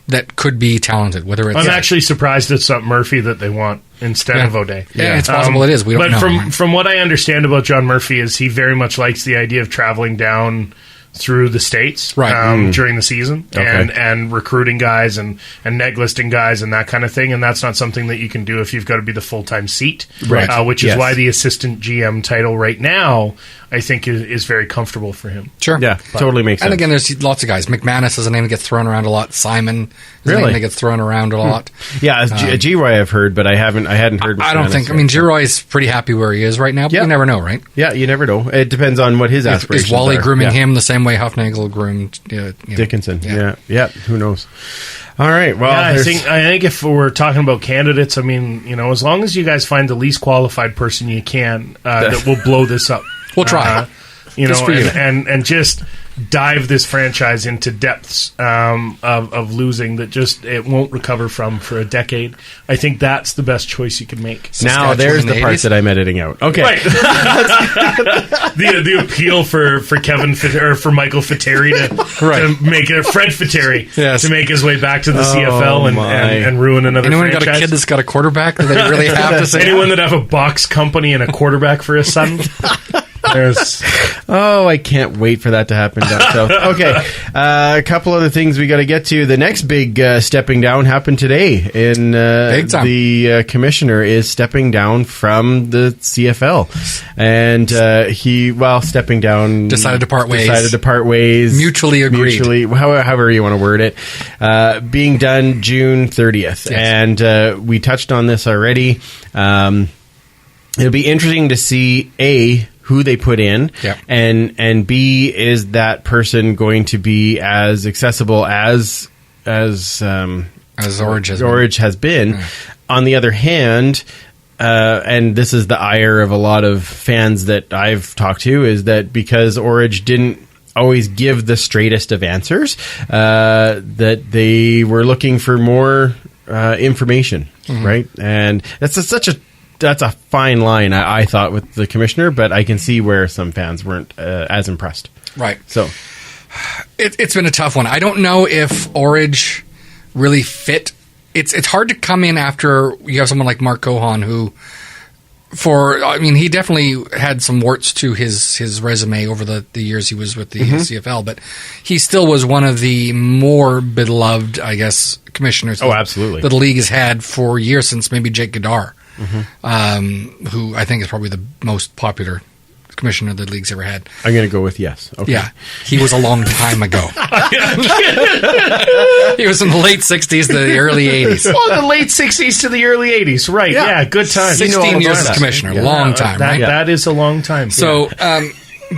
that could be talented. Whether it's I'm actually surprised it's not Murphy that they want instead of O'Day. Yeah, it's possible it is. We don't know. But from what I understand about John Murphy is he very much likes the idea of traveling down through the States during the season and recruiting guys and net listing guys and that kind of thing, and that's not something that you can do if you've got to be the full-time seat, which is why the assistant GM title right now I think is very comfortable for him. Sure. Yeah, totally makes sense. And again, there's lots of guys. McManus is a name that gets thrown around a lot. Simon is a name that gets thrown around a lot. Yeah, G-Roy I've heard, but I hadn't heard I don't think, G-Roy's pretty happy where he is right now, but you never know, right? Yeah, you never know. It depends on what his aspirations are. Is Wally grooming him the same way Huffnagel groomed Dickinson? Yeah, who knows? All right. Well, I think if we're talking about candidates, I mean, as long as you guys find the least qualified person you can that will blow this up. We'll try. And just dive this franchise into depths of losing that just it won't recover from for a decade. I think that's the best choice you can make. Now there's the parts that I'm editing out. Okay, right. the appeal for Kevin or for Michael Fitteri to make it Fred Fitteri to make his way back to the CFL and ruin another Anyone franchise. Got a kid that's got a quarterback that they really have to say? Anyone that have a box company and a quarterback for his son? I can't wait for that to happen. Okay, a couple other things we got to get to. The next big stepping down happened today. In the commissioner is stepping down from the CFL, and stepping down, decided to part ways, mutually agreed, however you want to word it. Being done June 30th, and we touched on this already. It'll be interesting to see who they put in, and B, is that person going to be as accessible as Orage has been. On the other hand, and this is the ire of a lot of fans that I've talked to, is that because Orage didn't always give the straightest of answers, that they were looking for more information, right? And that's a fine line, I thought, with the commissioner, but I can see where some fans weren't as impressed. Right. So it's been a tough one. I don't know if Orage really fit. It's hard to come in after you have someone like Mark Cohan who, he definitely had some warts to his resume over the years he was with the CFL, but he still was one of the more beloved, I guess, commissioners. Oh, absolutely. That the league has had for years, since maybe Jake Goddard. Who I think is probably the most popular commissioner the league's ever had. I'm going to go with yes. Okay. Yeah, he was a long time ago. He was in the late 60s to the early 80s. Oh, the late 60s to the early 80s, right. Yeah, good time. 16 years as commissioner, long time, right? That is a long time. So,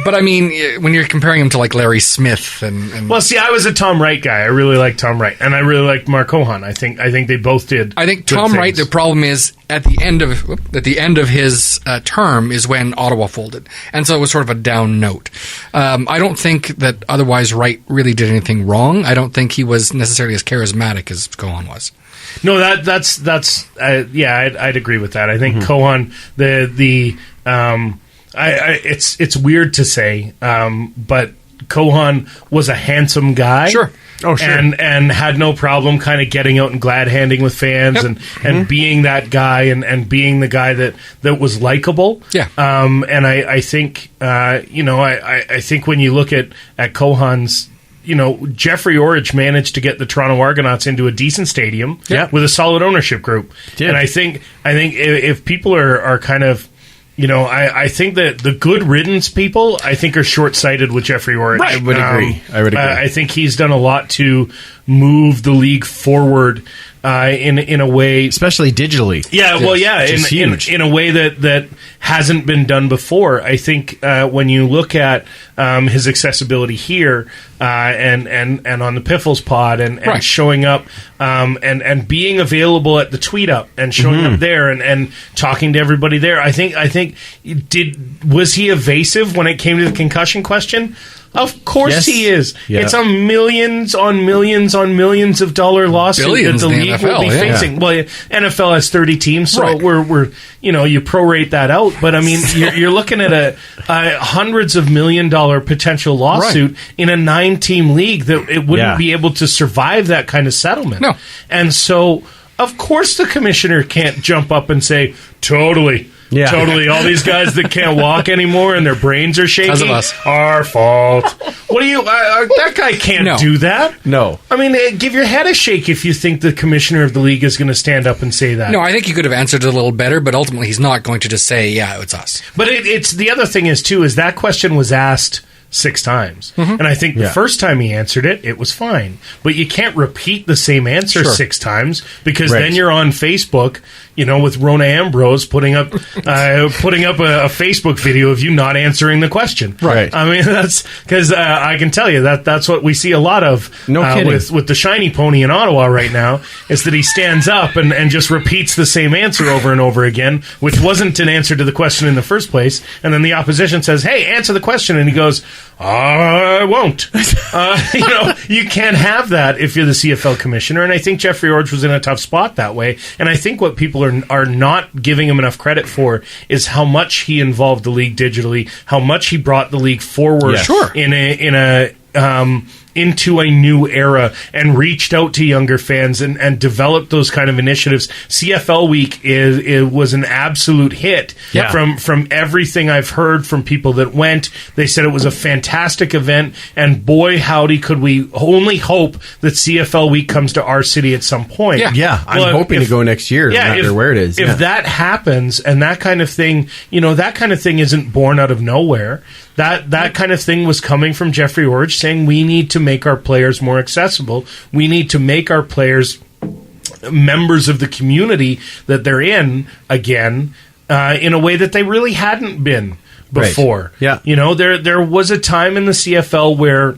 but when you're comparing him to like Larry Smith and well, see, I was a Tom Wright guy. I really liked Tom Wright, and I really liked Mark Cohan. I think they both did. I think Tom Wright. The problem is at the end of his term is when Ottawa folded, and so it was sort of a down note. I don't think that otherwise Wright really did anything wrong. I don't think he was necessarily as charismatic as Cohan was. No, I'd agree with that. I think Cohan it's weird to say, but Cohan was a handsome guy. Sure. Oh, sure. And had no problem kind of getting out and glad handing with fans and being that guy and being the guy that was likable. Yeah. And I think, I think when you look at Cohan's, Jeffrey Orage managed to get the Toronto Argonauts into a decent stadium with a solid ownership group. And I think if people are kind of, I think that the good riddance people, I think, are short-sighted with Jeffrey Orage. Right. I would agree. I think he's done a lot to move the league forward in a way, especially digitally. Yeah, well, yeah, in a way that hasn't been done before. I think when you look at his accessibility here and on the Piffles pod and showing up and being available at the tweet up and showing up there and talking to everybody there. I think was he evasive when it came to the concussion question? Of course Yes. he is. Yeah. It's a millions on millions on millions of dollar lawsuit Billions that the in the league NFL, will be yeah. facing. Well, NFL has 30 teams, so Right. we're you prorate that out. But I mean, you're looking at a hundreds of $1 million potential lawsuit in a 9-team league that it wouldn't be able to survive that kind of settlement. No. And so, of course, the commissioner can't jump up and say, totally. Yeah. Totally. All these guys that can't walk anymore and their brains are shaking. Because of us. Our fault. What do you... that guy can't do that. No. I mean, give your head a shake if you think the commissioner of the league is going to stand up and say that. No, I think he could have answered it a little better, but ultimately he's not going to just say, yeah, it's us. But it's the other thing is, too, is that question was asked 6 times. And I think the first time he answered it, it was fine. But you can't repeat the same answer 6 times because then you're on Facebook, with Rona Ambrose putting up a Facebook video of you not answering the question. Right. I mean, that's because I can tell you that's what we see a lot of with the shiny pony in Ottawa right now is that he stands up and just repeats the same answer over and over again, which wasn't an answer to the question in the first place. And then the opposition says, hey, answer the question. And he goes, I won't. You can't have that if you're the CFL commissioner. And I think Jeffrey Orge was in a tough spot that way. And I think what people are not giving him enough credit for is how much he involved the league digitally, how much he brought the league forward into a new era and reached out to younger fans and developed those kind of initiatives. CFL Week was an absolute hit from everything I've heard from people that went. They said it was a fantastic event, and boy, howdy, could we only hope that CFL Week comes to our city at some point. Yeah, I'm hoping to go next year, no matter where it is. If that happens and that kind of thing, that kind of thing isn't born out of nowhere. That kind of thing was coming from Jeffrey Orge saying we need to make our players more accessible. We need to make our players members of the community that they're in again in a way that they really hadn't been before. Right. Yeah. There was a time in the CFL where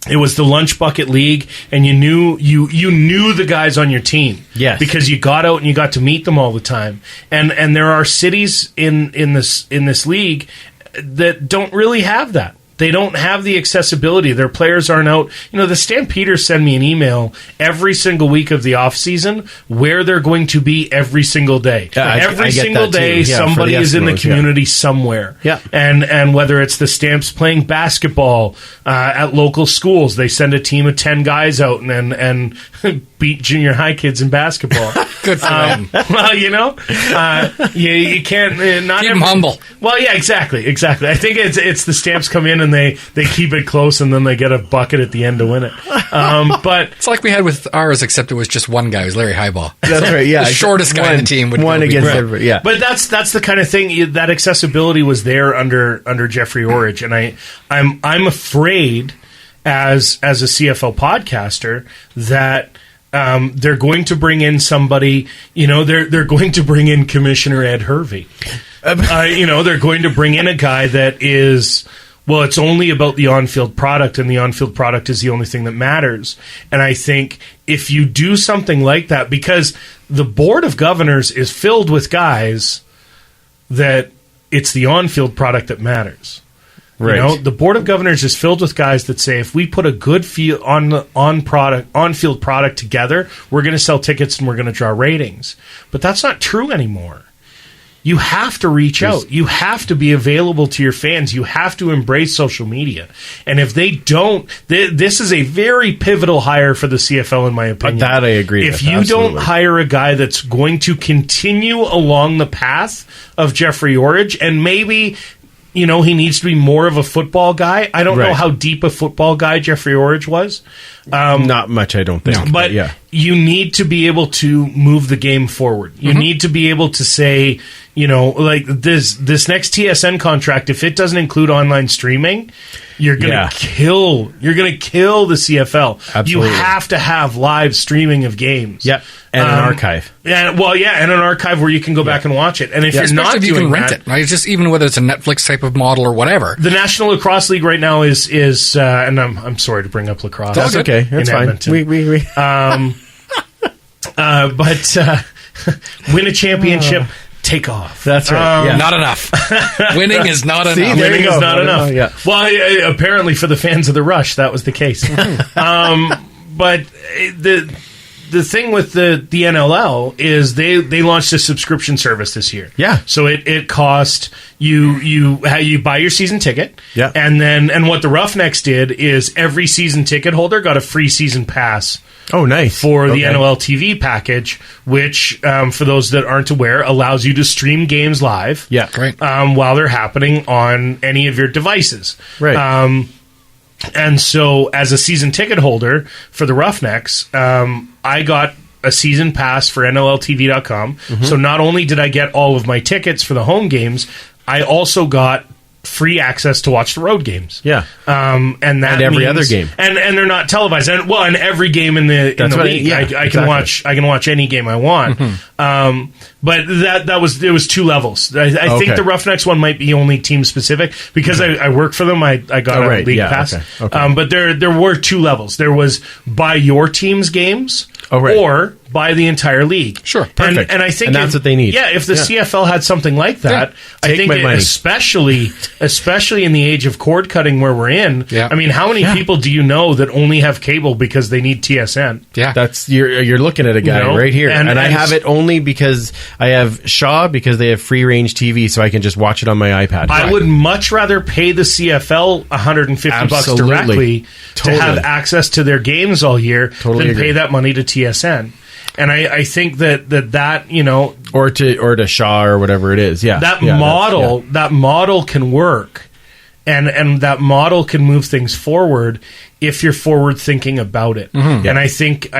it was the lunch bucket league, and you knew the guys on your team, because you got out and you got to meet them all the time. And there are cities in this league that don't really have that. They don't have the accessibility. Their players aren't out. The Stampeders send me an email every single week of the off season where they're going to be every single day. Every single day, somebody is in the community somewhere. Yeah. And whether it's the Stamps playing basketball at local schools, they send a team of 10 guys out and beat junior high kids in basketball. Good for them. Well, you can't not keep them humble. Well, yeah, exactly. I think it's the Stamps come in and they keep it close, and then they get a bucket at the end to win it. But it's like we had with ours, except it was just one guy. It was Larry Highball. That's right. Yeah, the shortest guy in the team would one against everybody. Yeah, but that's the kind of thing that accessibility was there under Jeffrey Orge, and I'm afraid as a CFL podcaster that. They're going to bring in somebody, they're going to bring in Commissioner Ed Hervey. They're going to bring in a guy that is, it's only about the on-field product, and the on-field product is the only thing that matters. And I think if you do something like that, because the Board of Governors is filled with guys that it's the on-field product that matters. Right. The Board of Governors is filled with guys that say if we put a good on-field product together, we're going to sell tickets and we're going to draw ratings. But that's not true anymore. You have to reach out. You have to be available to your fans. You have to embrace social media. And if they don't, this is a very pivotal hire for the CFL, in my opinion. That I agree with. If you don't hire a guy that's going to continue along the path of Jeffrey Orge, and maybe... he needs to be more of a football guy. I don't know how deep a football guy Jeffrey Orge was. Not much, I don't think. But you need to be able to move the game forward. You need to be able to say, like this next TSN contract, if it doesn't include online streaming, you're gonna kill the CFL. Absolutely. You have to have live streaming of games. Yeah. And an archive. And an archive where you can go back and watch it. And if you're not if you doing can rent it, right? Just even whether it's a Netflix type of model or whatever. The National Lacrosse League right now is and I'm sorry to bring up lacrosse. That's okay. That's fine. Edmonton. We but win a championship. take off. That's right. Yeah. Not enough. Winning is not enough. there Winning you is go. not enough. Yeah. Well, apparently for the fans of the Rush, that was the case. But the thing with the NLL is they launched a subscription service this year. Yeah. So it cost you buy your season ticket. Yeah. And what the Roughnecks did is every season ticket holder got a free season pass. Oh, nice. For the NLL TV package, which, for those that aren't aware, allows you to stream games live. Yeah. Great. While they're happening on any of your devices. Right. And so, as a season ticket holder for the Roughnecks, I got a season pass for NLLTV.com. Mm-hmm. So not only did I get all of my tickets for the home games, I also got free access to watch the road games. Yeah. And every means, other game. And they're not televised. And every game in the league. I can watch any game I want. Mm-hmm. But there was two levels. I think the Roughnecks one might be only team specific because I work for them. I got a league pass. Okay. But there were two levels. There was buy your team's games or buy the entire league. Sure. Perfect. And I think that's what they need. Yeah, if the CFL had something like that, I think especially in the age of cord cutting where we're in. Yeah. I mean, how many people do you know that only have cable because they need TSN? Yeah. That's you're looking at a guy right here, and I have it only because I have Shaw because they have free range TV, so I can just watch it on my iPad. I would much rather pay the CFL $150 directly to have access to their games all year than pay that money to TSN. And I think that you know, or to Shaw or whatever it is, that model can work, and that model can move things forward if you're forward thinking about it. Mm-hmm. And I think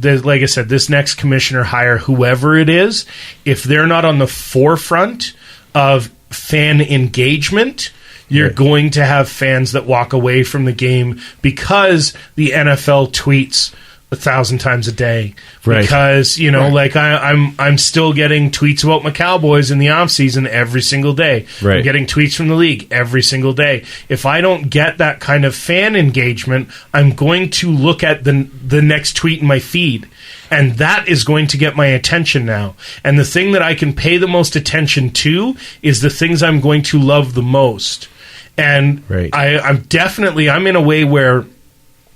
that, like I said, this next commissioner hire, whoever it is, if they're not on the forefront of fan engagement, you're going to have fans that walk away from the game because the NFL tweets 1,000 times a day, because like I'm still getting tweets about my Cowboys in the off season every single day. I'm getting tweets from the league every single day. If I don't get that kind of fan engagement, I'm going to look at the next tweet in my feed, and that is going to get my attention now. And the thing that I can pay the most attention to is the things I'm going to love the most. And I'm in a way where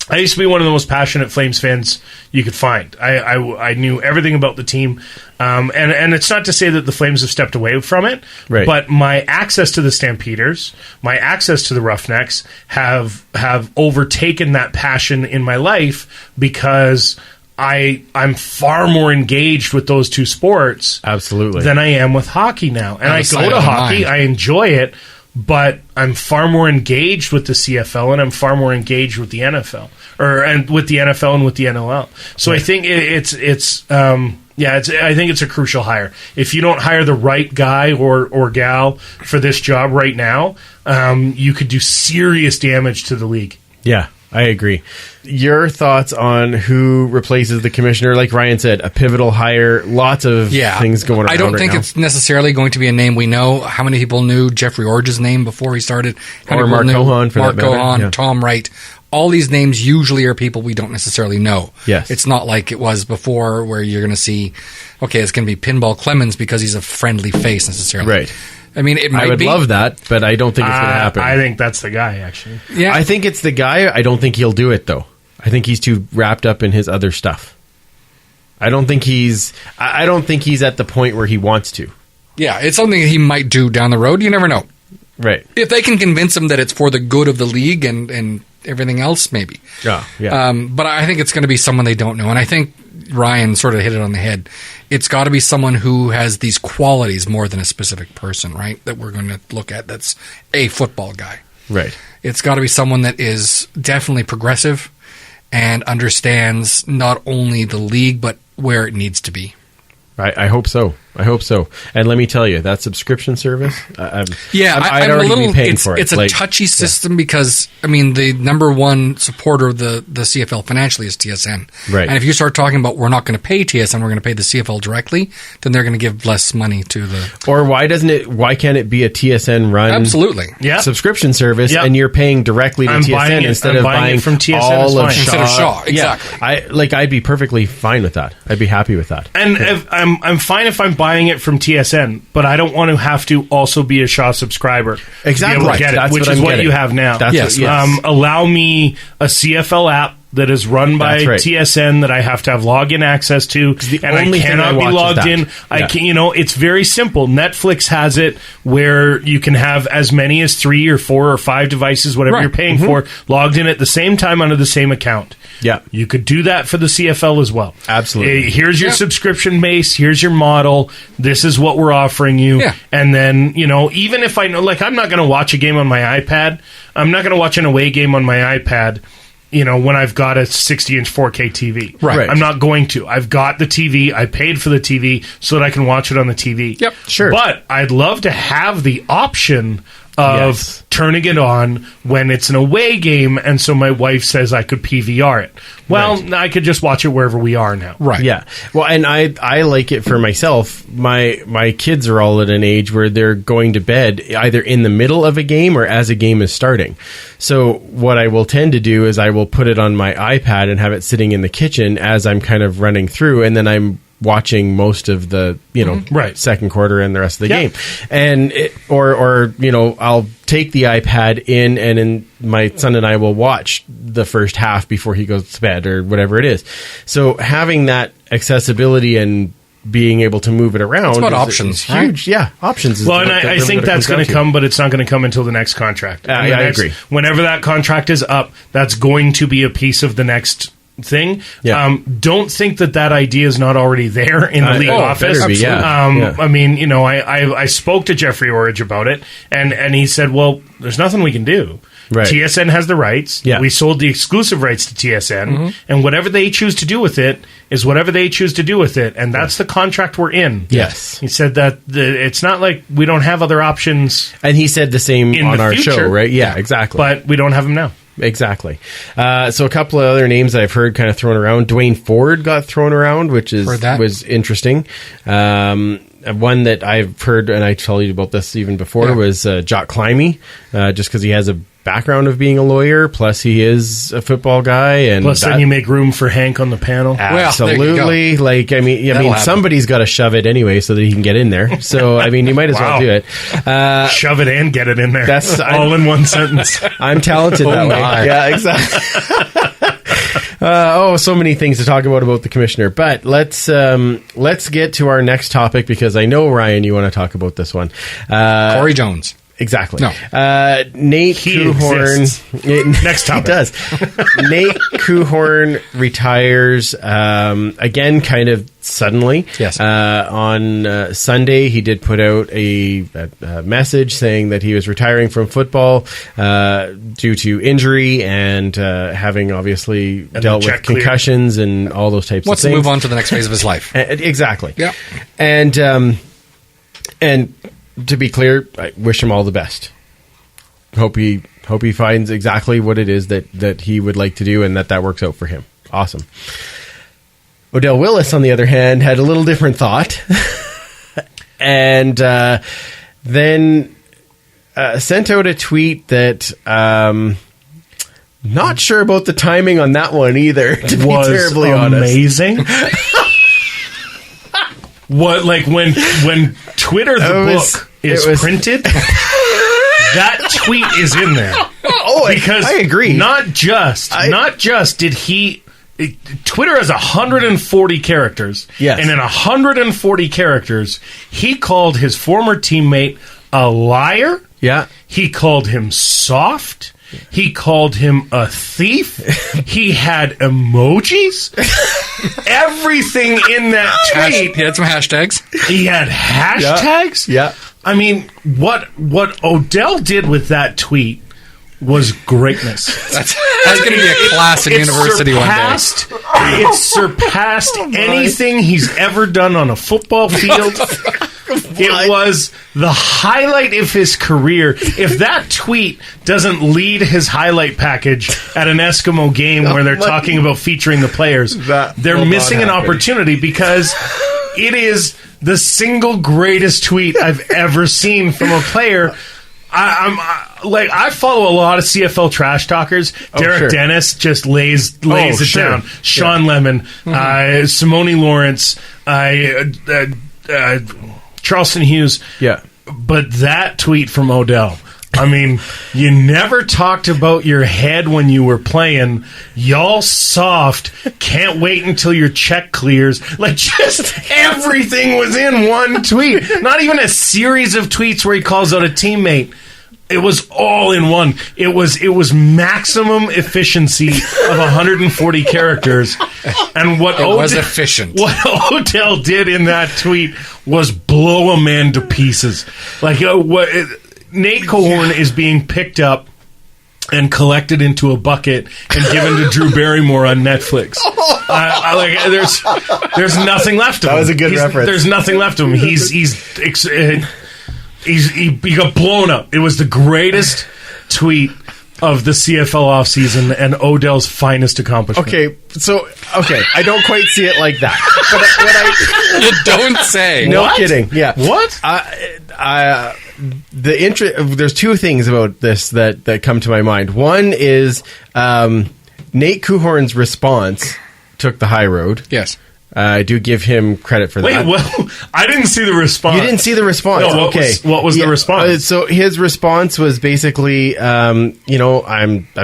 I used to be one of the most passionate Flames fans you could find. I knew everything about the team, and it's not to say that the Flames have stepped away from it, but my access to the Stampeders, my access to the Roughnecks have overtaken that passion in my life because I'm far more engaged with those two sports than I am with hockey now. And I go to hockey, I enjoy it, but I'm far more engaged with the CFL, and I'm far more engaged with the NFL, and with the NFL and with the NLL. So I think I think it's a crucial hire. If you don't hire the right guy or gal for this job right now, you could do serious damage to the league. Yeah, I agree. Your thoughts on who replaces the commissioner? Like Ryan said, a pivotal hire, lots of things going on. I don't think it's necessarily going to be a name we know. How many people knew Jeffrey Orge's name before he started? Or Mark Cohan, Mark Cohan, Tom Wright. All these names usually are people we don't necessarily know. Yes. It's not like it was before where you're going to see, okay, it's going to be Pinball Clemens because he's a friendly face necessarily. Right. I mean, it might be. I would love that, but I don't think it's going to happen. I think that's the guy, actually. Yeah. I think it's the guy. I don't think he'll do it, though. I think he's too wrapped up in his other stuff. I don't think he's at the point where he wants to. Yeah, it's something he might do down the road. You never know. Right. If they can convince him that it's for the good of the league and everything else, maybe. Yeah. But I think it's going to be someone they don't know. And I think Ryan sort of hit it on the head. It's got to be someone who has these qualities more than a specific person, right? That we're going to look at that's a football guy. Right. It's got to be someone that is definitely progressive and understands not only the league, but where it needs to be. I hope so. And let me tell you, that subscription service, I'd I'm already a little, be paying for it. It's a touchy system because, I mean, the number one supporter of the CFL financially is TSN. Right. And if you start talking about we're not going to pay TSN, we're going to pay the CFL directly, then they're going to give less money to the... Or why can't it be a TSN run Absolutely. subscription service and you're paying directly to TSN instead of buying from TSN all of Shaw. Instead of Shaw, exactly. Yeah. I'd be perfectly fine with that. I'd be happy with that. And I'm fine if I'm buying it from TSN, but I don't want to have to also be a Shaw subscriber. Exactly. To be able to get it, That's which what is I'm what getting. you have now. That's Yes. what, yes. Allow me a CFL app that is run by That's right. TSN that I have to have login access to, and I only thing cannot I be watch is logged that. in. I Yeah. can, it's very simple. Netflix has it where you can have as many as 3 or 4 or 5 devices, whatever Right. you're paying for, logged in at the same time under the same account. Yeah. You could do that for the CFL as well. Absolutely. Here's your subscription base. Here's your model. This is what we're offering you. Yeah. And then, even if I know, like, I'm not going to watch a game on my iPad. I'm not going to watch an away game on my iPad, when I've got a 60-inch 4K TV. Right. I'm not going to. I've got the TV. I paid for the TV so that I can watch it on the TV. Yep. Sure. But I'd love to have the option of Yes. turning it on when it's an away game, and so my wife says I could PVR it. Well, I could just watch it wherever we are now. Right. Yeah. Well, and I like it for myself. My kids are all at an age where they're going to bed either in the middle of a game or as a game is starting. So what I will tend to do is I will put it on my iPad and have it sitting in the kitchen as I'm kind of running through, and then I'm watching most of the Right. second quarter and the rest of the Yeah. game. And I'll take the iPad in, and then my son and I will watch the first half before he goes to bed or whatever it is. So having that accessibility and being able to move it around It's about is options, huge. Yeah, options is Well, and what- I really think what it that's comes going down to come, but it's not going to come until the next contract. And I the next- agree. Whenever that contract is up, that's going to be a piece of the next thing. Yeah. Don't think that idea is not already there in the league office. better be, yeah. Yeah. I mean, I spoke to Jeffrey Orridge about it, and he said, well, there's nothing we can do. Right. TSN has the rights. Yeah. We sold the exclusive rights to TSN, and whatever they choose to do with it is whatever they choose to do with it, and that's the contract we're in. Yes. He said that it's not like we don't have other options, And he said the same In on the our future. show, right? Yeah, exactly. but we don't have them now. Exactly. So a couple of other names that I've heard kind of thrown around. Dwayne Ford got thrown around, which Heard that. was interesting. One that I've heard, and I told you about this even before, Yeah. was Jock Climby, just because he has a background of being a lawyer, plus he is a football guy, and Plus, then you make room for Hank on the panel. there you go. absolutely. Like, I mean, That'll happen. somebody's got to shove it anyway so that he can get in there. So, I mean, you might as Wow. well do it. Shove it and get it in there. That's- all in one sentence. I'm talented that way. my. Yeah, exactly. So many things to talk about the commissioner. But let's get to our next topic, because I know, Ryan, you want to talk about this one. Corey Jones. Exactly. No. Nate He Kuhorn. exists. Next topic. He does. Nate Kuhorn retires again, kind of suddenly. Yes. On Sunday, he did put out a message saying that he was retiring from football due to injury and having obviously dealt with check cleared. concussions and all those types Wants of to things. move on to the next phase of his life. Exactly. Yep. And to be clear, I wish him all the best. Hope he finds exactly what it is that he would like to do, and that works out for him. Awesome. Odell Willis, on the other hand, had a little different thought, and then sent out a tweet that not sure about the timing on that one either. To be Was terribly honest, amazing. What, like when Twitter It was- printed, that tweet is in there. Oh, Because I agree. Not just did he. Twitter has 140 characters. Yes. And in 140 characters, he called his former teammate a liar. Yeah. He called him soft. He called him a thief. He had emojis. Everything in that tweet. He had some hashtags. He had hashtags. Yeah. I mean, what Odell did with that tweet was greatness. That's going to be a class in university one day. It surpassed anything he's ever done on a football field. It was the highlight of his career. If that tweet doesn't lead his highlight package at an Eskimo game where they're talking about featuring the players, That they're will missing not an happen. opportunity, because it is the single greatest tweet I've ever seen from a player. I follow a lot of CFL trash talkers. Derek sure. Dennis just lays it sure. down. Sean Lemon, Simone Lawrence, Charleston Hughes. Yeah. But that tweet from Odell, I mean, you never talked about your head when you were playing. Y'all soft. Can't wait until your check clears. Like, just everything was in one tweet. Not even a series of tweets where he calls out a teammate. It was all in one. It was maximum efficiency of 140 characters. And what was efficient. What Odell did in that tweet was blow a man to pieces. Like, Nate Cohorn is being picked up and collected into a bucket and given to Drew Barrymore on Netflix. There's nothing left of him. That was a good reference. There's nothing left of him. He got blown up. It was the greatest tweet of the CFL offseason and Odell's finest accomplishment. Okay, I don't quite see it like that. But You don't say. no What? kidding. Yeah. What? There's two things about this that come to my mind. One is Nate Cohorn's response took the high road. Yes. I do give him credit for that. Wait, well, I didn't see the response. You didn't see the response. No, Okay. what was the response? So his response was basically, I'm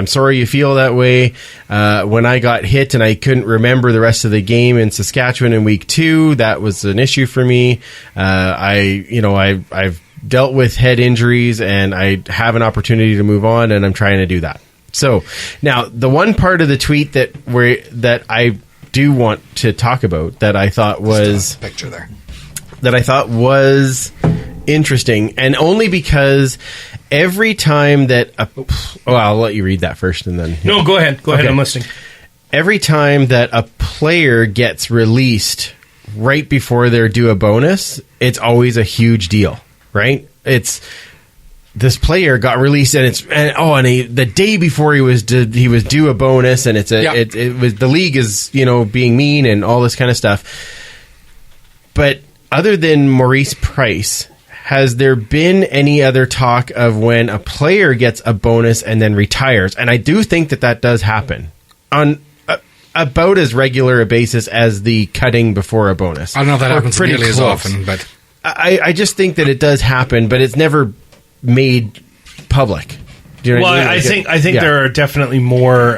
sorry you feel that way. When I got hit and I couldn't remember the rest of the game in Saskatchewan in week 2, that was an issue for me. I've dealt with head injuries and I have an opportunity to move on, and I'm trying to do that. So now the one part of the tweet that I do want to talk about that I thought was picture there that I thought was interesting, and only because every time that I'll let you read that first and then No, go ahead. Go ahead. I'm listening. Every time that a player gets released right before they're due a bonus, it's always a huge deal, right? It's this player got released, and the day before he was due a bonus, and it was the league is being mean and all this kind of stuff. But other than Maurice Price, has there been any other talk of when a player gets a bonus and then retires? And I do think that does happen on about as regular a basis as the cutting before a bonus. I don't know if that happens pretty nearly as close. often, but I just think that it does happen, but it's never made public. Do you know what I mean? I think there are definitely more.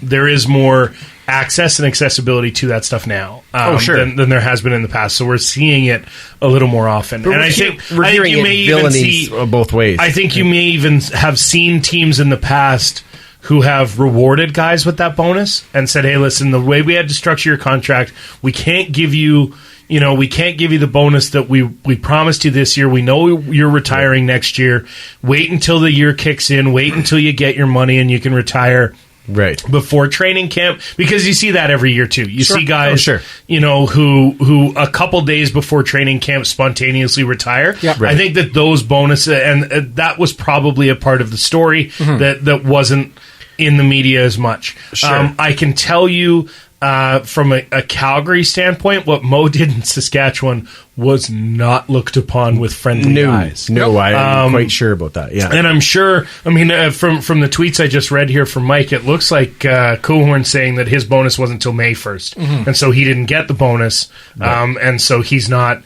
There is more access and accessibility to that stuff now. Than there has been in the past. So we're seeing it a little more often. But and I think you may even see both ways. I think you may even have seen teams in the past who have rewarded guys with that bonus and said, "Hey, listen, the way we had to structure your contract, we can't give you." We can't give you the bonus that we promised you this year. We know you're retiring next year. Wait until the year kicks in. Wait until you get your money and you can retire before training camp. Because you see that every year, too. You see guys, who a couple days before training camp spontaneously retire. Yeah. I think that those bonuses, and that was probably a part of the story that wasn't in the media as much. Sure. I can tell you, from a Calgary standpoint, what Mo did in Saskatchewan was not looked upon with friendly eyes. No, I'm quite sure about that. Yeah, and I'm sure. I mean, from the tweets I just read here from Mike, it looks like Cohorn saying that his bonus wasn't until May 1st, and so he didn't get the bonus, and so he's not.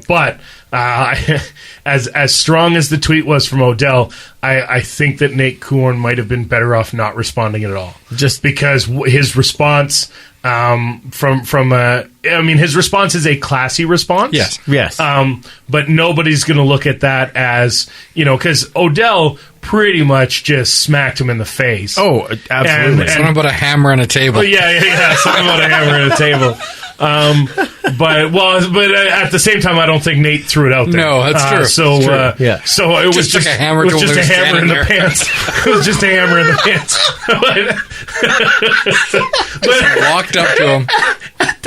But as strong as the tweet was from Odell, I think that Nate Cohorn might have been better off not responding at all, just because his response. His response is a classy response. Yes. But nobody's going to look at that as, because Odell pretty much just smacked him in the face. Oh, absolutely. Something about a hammer on a table. Yeah. Something about a hammer on a table. But at the same time, I don't think Nate threw it out there. No, that's true. So it was just like a hammer. It was just a hammer in the pants. It was just a hammer in the pants. But walked up to him at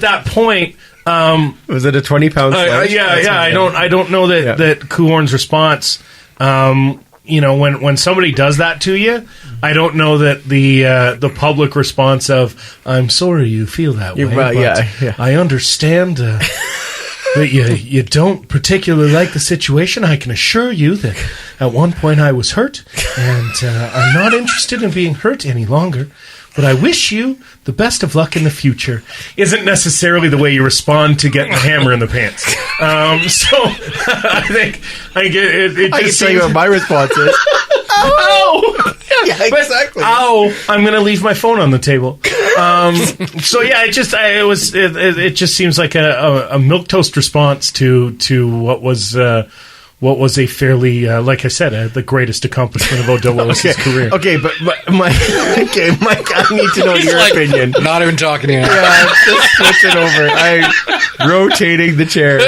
that point. Was it a 20-pound sledge? I don't know that Cohorn's response. When somebody does that to you, I don't know that the public response of "I'm sorry you feel that way." But I understand that you don't particularly like the situation. I can assure you that at one point I was hurt, and I'm not interested in being hurt any longer. but I wish you the best of luck in the future, isn't necessarily the way you respond to getting a hammer in the pants. So I think it I can just tell you what my response is. Ow! Yeah, exactly. Ow! I'm going to leave my phone on the table. So yeah, it just seems like a milquetoast response to what was a fairly, like I said, the greatest accomplishment of Odell Willis's career. Okay, but Mike, I need to know your opinion. Not even talking to you. Yeah, just switch it over. I'm rotating the chair.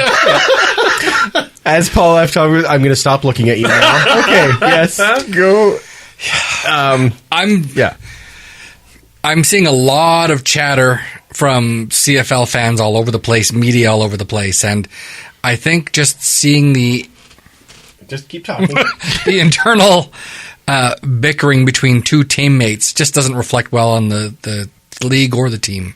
As Paul left, I'm going to stop looking at you now. Okay, yes, go. I'm seeing a lot of chatter from CFL fans all over the place, media all over the place, and I think just seeing Just keep talking. the internal bickering between two teammates just doesn't reflect well on the league or the team.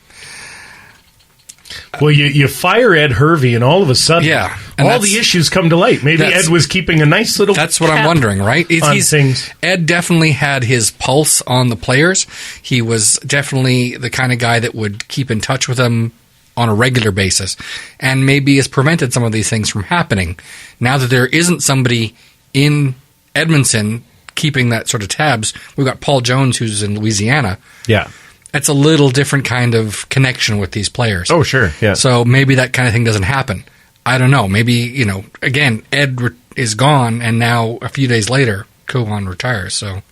Well, you fire Ed Hervey, and all of a sudden, and all the issues come to light. Maybe Ed was keeping a nice little. That's what I'm wondering, right? Ed definitely had his pulse on the players. He was definitely the kind of guy that would keep in touch with them on a regular basis, and maybe has prevented some of these things from happening. Now that there isn't somebody in Edmonton keeping that sort of tabs, we've got Paul Jones, who's in Louisiana. Yeah. It's a little different kind of connection with these players. Oh, sure. Yeah. So maybe that kind of thing doesn't happen. I don't know. Maybe, again, Ed is gone, and now a few days later, Kuhan retires. So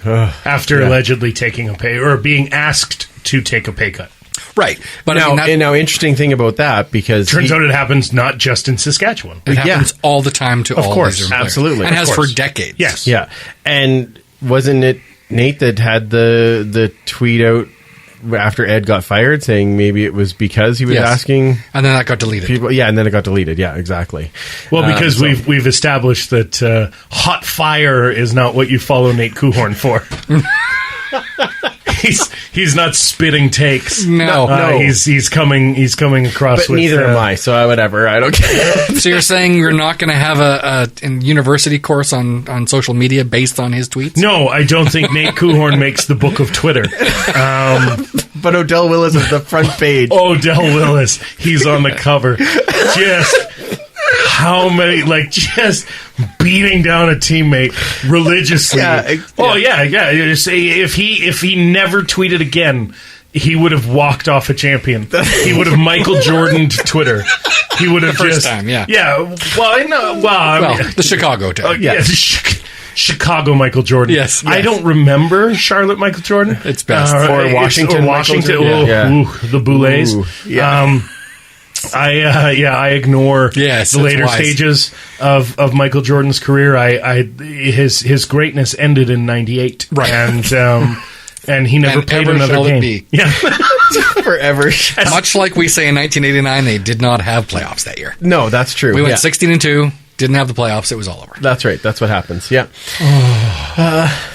after allegedly taking a pay or being asked to take a pay cut. Right. But now, interesting thing about that, because turns out it happens not just in Saskatchewan. It happens all the time to all these players. Absolutely. And has for decades. Yes. Yeah. And wasn't it Nate that had the tweet out after Ed got fired saying maybe it was because he was asking, and then that got deleted. People, and then it got deleted. Yeah, exactly. Well, because we've established that hot fire is not what you follow Nate Kuhorn for. He's not spitting takes. No. He's coming across. But with, neither am I. So whatever. I don't care. So you're saying you're not going to have a university course on social media based on his tweets? No, I don't think Nate Kuhorn makes the book of Twitter. But Odell Willis is the front page. Odell Willis, he's on the cover. Just how many, just beating down a teammate religiously. If he never tweeted again, he would have walked off a champion. He would have Michael Jordan'd Twitter. He would have first time, yeah. Yeah. The Chicago time. Chicago Michael Jordan. Yes. I don't remember Charlotte Michael Jordan. It's best. Or Washington. The Boulets. I ignore the later stages of Michael Jordan's career. His greatness ended in '98, right? And he never played another game. Yeah, forever. Much like we say in 1989, they did not have playoffs that year. No, that's true. We went 16-2. Didn't have the playoffs. It was all over. That's right. That's what happens. Yeah.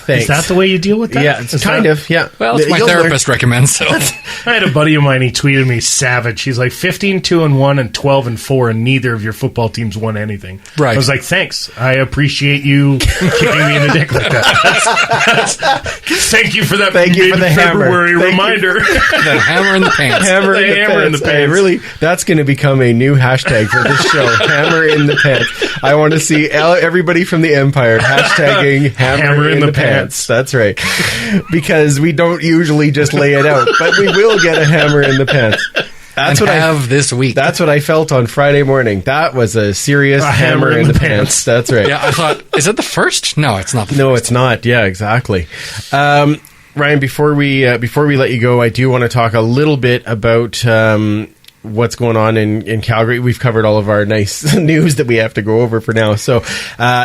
Thanks. Is that the way you deal with that? Yeah, it's kind of. Yeah. Well, it's my therapist recommends. So I had a buddy of mine. He tweeted me savage. He's like 15-2-1 and 12-4, and neither of your football teams won anything. Right. I was like, thanks. I appreciate you kicking me in the dick like that. Thank you for that. Thank you for the February reminder. The hammer in the pants. Hammer in the pants. Really, that's going to become a new hashtag for this show. Hammer in the pants. I want to see everybody from the Empire hashtagging hammer in the pants. That's right. Because we don't usually just lay it out, but we will get a hammer in the pants. That's what I have this week. That's what I felt on Friday morning. That was a serious hammer in the pants. That's right. Yeah, I thought, is it the first? No, it's not the first. No, it's not. Yeah, exactly. Ryan, before we let you go, I do want to talk a little bit about what's going on in Calgary. We've covered all of our nice news that we have to go over for now. So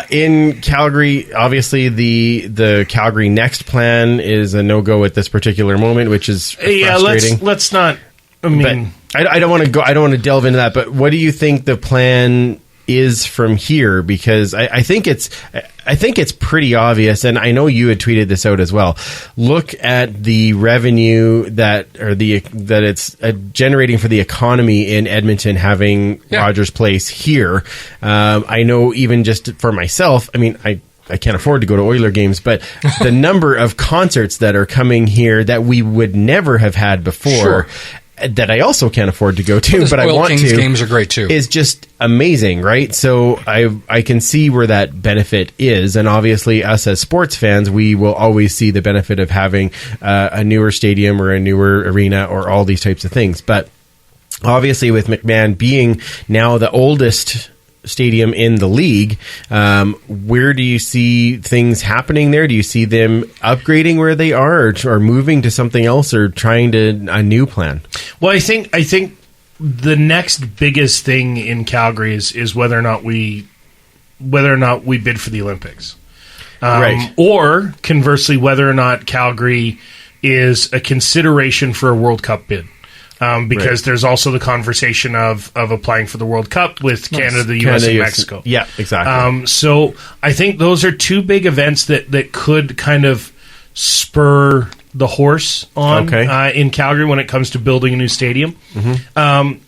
in Calgary, obviously the Calgary Next plan is a no-go at this particular moment, which is frustrating. Let's not. I mean, I don't want to go. I don't want to delve into that. But what do you think the plan is from here? Because I think it's pretty obvious, and I know you had tweeted this out as well. Look at the revenue that it's generating for the economy in Edmonton, having Rogers Place here. I know even just for myself. I mean, I I can't afford to go to Oiler games, but the number of concerts that are coming here that we would never have had before, that I also can't afford to go to, but I want Kings to. Games are great too. Is just amazing, right? So I can see where that benefit is, and obviously us as sports fans, we will always see the benefit of having a newer stadium or a newer arena or all these types of things. But obviously with McMahon being now the oldest stadium in the league, where do you see things happening there? Do you see them upgrading where they are, or moving to something else, or trying to a new plan? Well, I think the next biggest thing in Calgary is whether or not we bid for the Olympics, right? Or conversely, whether or not Calgary is a consideration for a World Cup bid. Because there's also the conversation of applying for the World Cup with Canada, the U.S., and Mexico. Yeah, exactly. So I think those are two big events that could kind of spur the horse on in Calgary when it comes to building a new stadium. Mm-hmm.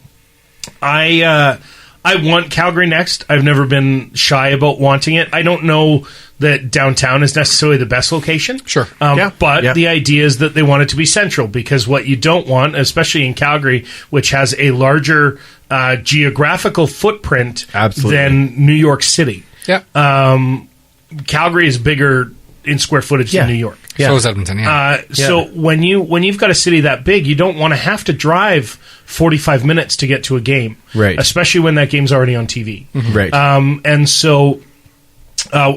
I want Calgary next. I've never been shy about wanting it. I don't know that downtown is necessarily the best location. Sure. But the idea is that they want it to be central, because what you don't want, especially in Calgary, which has a larger geographical footprint than New York City. Yeah. Calgary is bigger in square footage than New York. Yeah. So is Edmonton, So when you've got a city that big, you don't want to have to drive 45 minutes to get to a game. Right. Especially when that game's already on TV. Mm-hmm. Right. And so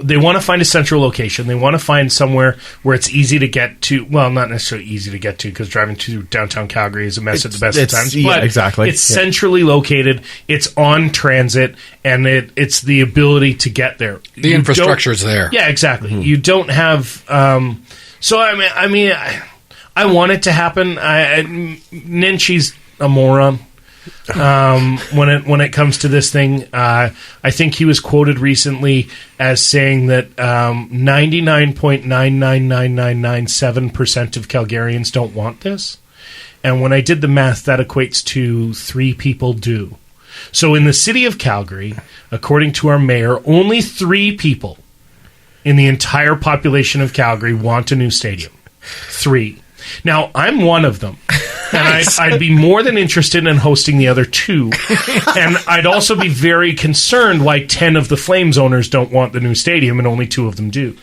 they want to find a central location. They want to find somewhere where it's easy to get to. Well, not necessarily easy to get to, because driving to downtown Calgary is a mess at the best of times. Yeah, but exactly. It's centrally located. It's on transit, and it's the ability to get there. The infrastructure is there. Yeah, exactly. Mm-hmm. You don't have. So I mean, I want it to happen. Ninchi's a moron. When it comes to this thing, I think he was quoted recently as saying that 99.999997% of Calgarians don't want this, and when I did the math, that equates to 3 people do. So in the city of Calgary, according to our mayor, only 3 people in the entire population of Calgary want a new stadium. 3. Now, I'm one of them. And I'd be more than interested in hosting the other 2. And I'd also be very concerned why 10 of the Flames owners don't want the new stadium and only 2 of them do.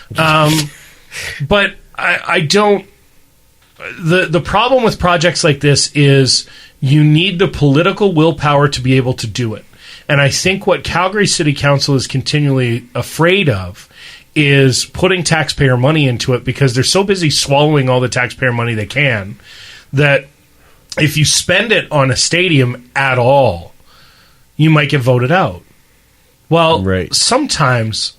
But I don't... The problem with projects like this is you need the political willpower to be able to do it. And I think what Calgary City Council is continually afraid of is putting taxpayer money into it, because they're so busy swallowing all the taxpayer money they can, that if you spend it on a stadium at all, you might get voted out. Well, sometimes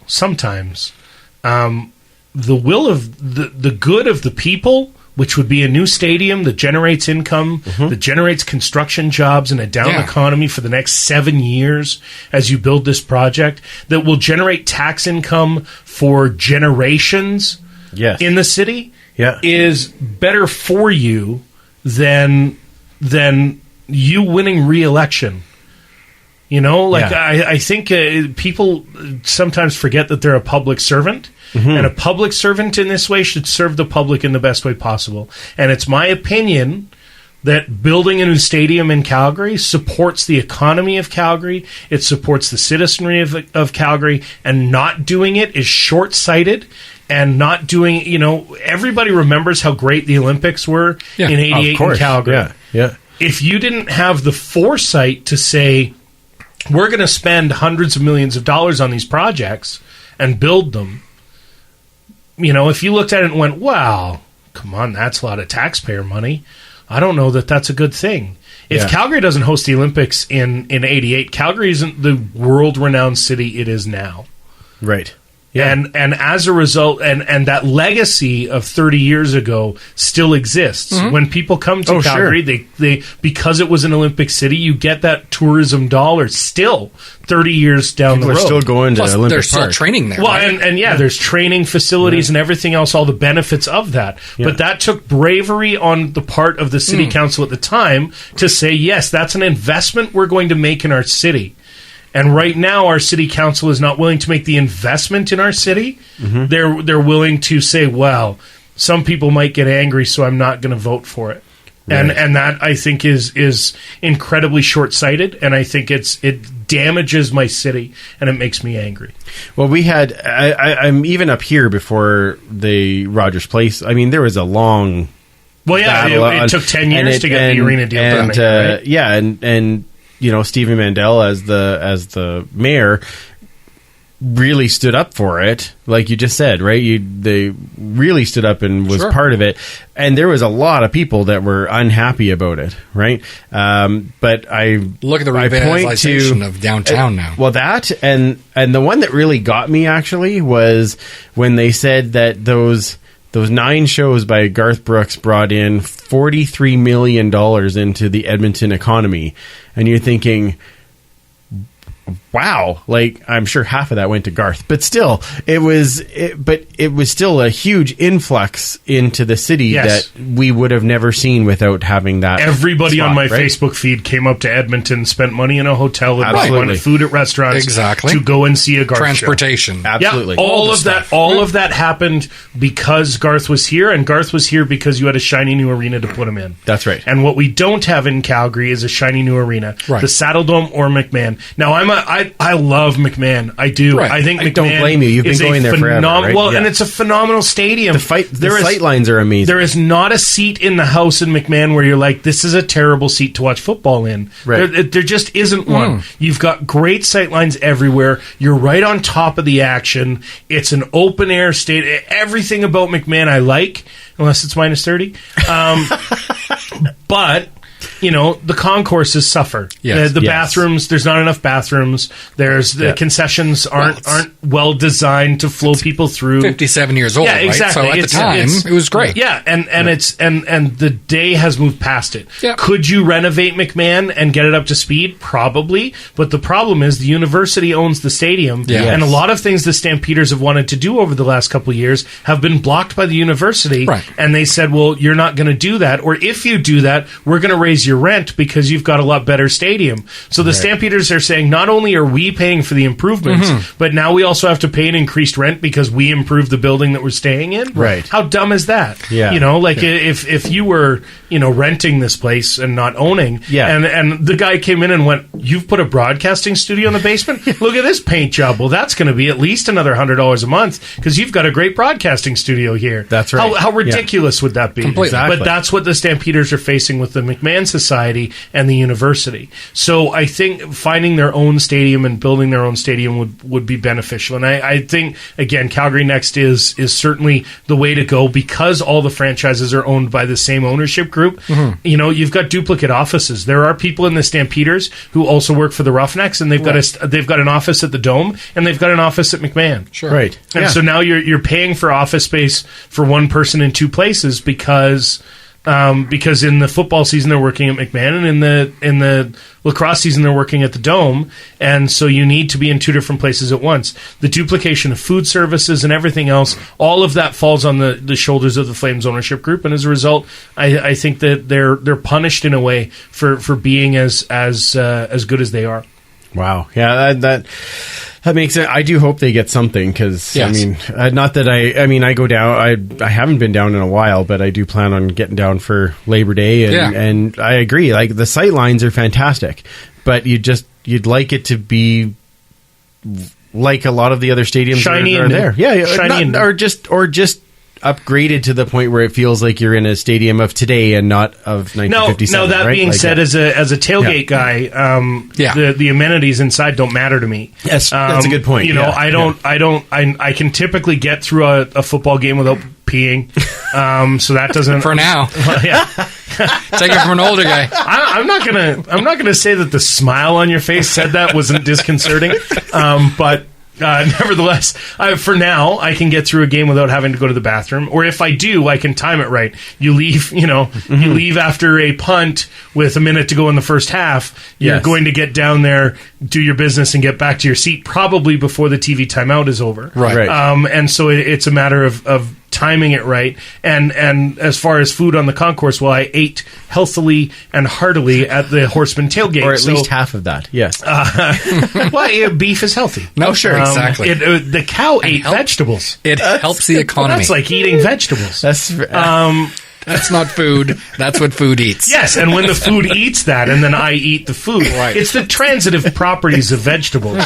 the will of the good of the people, which would be a new stadium that generates income, that generates construction jobs and a down economy for the next 7 years as you build this project, that will generate tax income for generations in the city, is better for you than you winning re-election. You know, I think people sometimes forget that they're a public servant. Mm-hmm. And a public servant in this way should serve the public in the best way possible. And it's my opinion that building a new stadium in Calgary supports the economy of Calgary. It supports the citizenry of Calgary. And not doing it is short-sighted. And not doing, everybody remembers how great the Olympics were in 88 in Calgary. Yeah. If you didn't have the foresight to say, we're going to spend hundreds of millions of dollars on these projects and build them, if you looked at it and went, wow, come on, that's a lot of taxpayer money, I don't know that that's a good thing. If Calgary doesn't host the Olympics in 88, Calgary isn't the world-renowned city it is now. Right. Yeah. And as a result, and that legacy of 30 years ago still exists. Mm-hmm. When people come to Calgary, they because it was an Olympic city, you get that tourism dollar still 30 years down the road. People are still going to Olympic there's Park. Still training there. Well, right? and there's training facilities and everything else, all the benefits of that. Yeah. But that took bravery on the part of the city council at the time to say, yes, that's an investment we're going to make in our city. And right now, our city council is not willing to make the investment in our city. Mm-hmm. They're willing to say, well, some people might get angry, so I'm not going to vote for it. Right. And that, I think, is incredibly short-sighted, and I think it damages my city, and it makes me angry. Well, we had I'm even up here before the Rogers Place. I mean, there was a long it took 10 years to get the arena deal done. Right? Yeah, and you know, Stephen Mandel as the mayor really stood up for it, like you just said, right? They really stood up and was part of it, and there was a lot of people that were unhappy about it, right? But I look at the revitalization of downtown now. Well, that and the one that really got me actually was when they said that those 9 shows by Garth Brooks brought in $43 million into the Edmonton economy, and you're thinking, wow, like I'm sure half of that went to Garth, but still it was still a huge influx into the city that we would have never seen without having that. Everybody on my Facebook feed came up to Edmonton, spent money in a hotel, and wanted food at restaurants to go and see a Garth transportation show. Absolutely. Yeah, all of that happened because Garth was here, and Garth was here because you had a shiny new arena to put him in. That's right. And what we don't have in Calgary is a shiny new arena, the Saddle Dome or McMahon. Now I love McMahon. I do. Right. I think McMahon. I don't blame you. You've been going there forever, right? Well, and it's a phenomenal stadium. The sight lines are amazing. There is not a seat in the house in McMahon where you're like, this is a terrible seat to watch football in. Right. There just isn't one. You've got great sight lines everywhere. You're right on top of the action. It's an open air stadium. Everything about McMahon I like, unless it's minus 30. But you know, the concourses suffer. Yes. The bathrooms, there's not enough bathrooms. There's the concessions aren't well designed to flow people through. 57 years old, yeah, exactly. Right? So at the time, it was great. Yeah, and it's and the day has moved past it. Yeah. Could you renovate McMahon and get it up to speed? Probably. But the problem is the university owns the stadium, and a lot of things the Stampeders have wanted to do over the last couple of years have been blocked by the university. Right. And they said, well, you're not going to do that, or if you do that, we're going to raise your rent because you've got a lot better stadium. So the Stampeders are saying, not only are we paying for the improvements, but now we also have to pay an increased rent because we improved the building that we're staying in. Right. How dumb is that? Yeah. You know, like if you were, you know, renting this place and not owning, and the guy came in and went, you've put a broadcasting studio in the basement? Look at this paint job. Well, that's going to be at least another $100 a month because you've got a great broadcasting studio here. That's right. How ridiculous would that be? Completely. Exactly. But that's what the Stampeders are facing with the McMahon Society and the university. So I think finding their own stadium and building their own stadium would be beneficial. And I think, again, Calgary Next is certainly the way to go because all the franchises are owned by the same ownership group. You know, you've got duplicate offices. There are people in the Stampeders who also work for the Roughnecks, and they've got an office at the Dome, and they've got an office at McMahon. Sure. Right. And so now you're paying for office space for one person in two places because in the football season they're working at McMahon, and in the lacrosse season they're working at the Dome, and so you need to be in two different places at once. The duplication of food services and everything else, all of that falls on the shoulders of the Flames ownership group, and as a result, I think that they're punished in a way for being as good as they are. Wow. Yeah, that makes it. I do hope they get something because I mean, not that I go down. I haven't been down in a while, but I do plan on getting down for Labor Day, and I agree. Like the sight lines are fantastic, but you'd like it to be like a lot of the other stadiums shiny that are there. Yeah, shiny or just upgraded to the point where it feels like you're in a stadium of today and not of 1957. No, that being said, as a tailgate guy, the amenities inside don't matter to me. Yes, that's a good point. You know, I can typically get through a football game without peeing, so that doesn't for now. Take it from an older guy. I'm not gonna say that the smile on your face said that wasn't disconcerting, but. Nevertheless, for now, I can get through a game without having to go to the bathroom. Or if I do, I can time it right. You leave, you leave after a punt with a minute to go in the first half. You're going to get down there, do your business, and get back to your seat probably before the TV timeout is over. Right. And so it's a matter of timing it right. And as far as food on the concourse, well, I ate healthily and heartily at the Horsemen tailgate. Or at least half of that, yes. Well, beef is healthy. No, sure, exactly. The cow ate vegetables. It helps the economy. Well, that's like eating vegetables. That's not food. That's what food eats. Yes, and when the food eats that, and then I eat the food, it's the transitive properties of vegetables.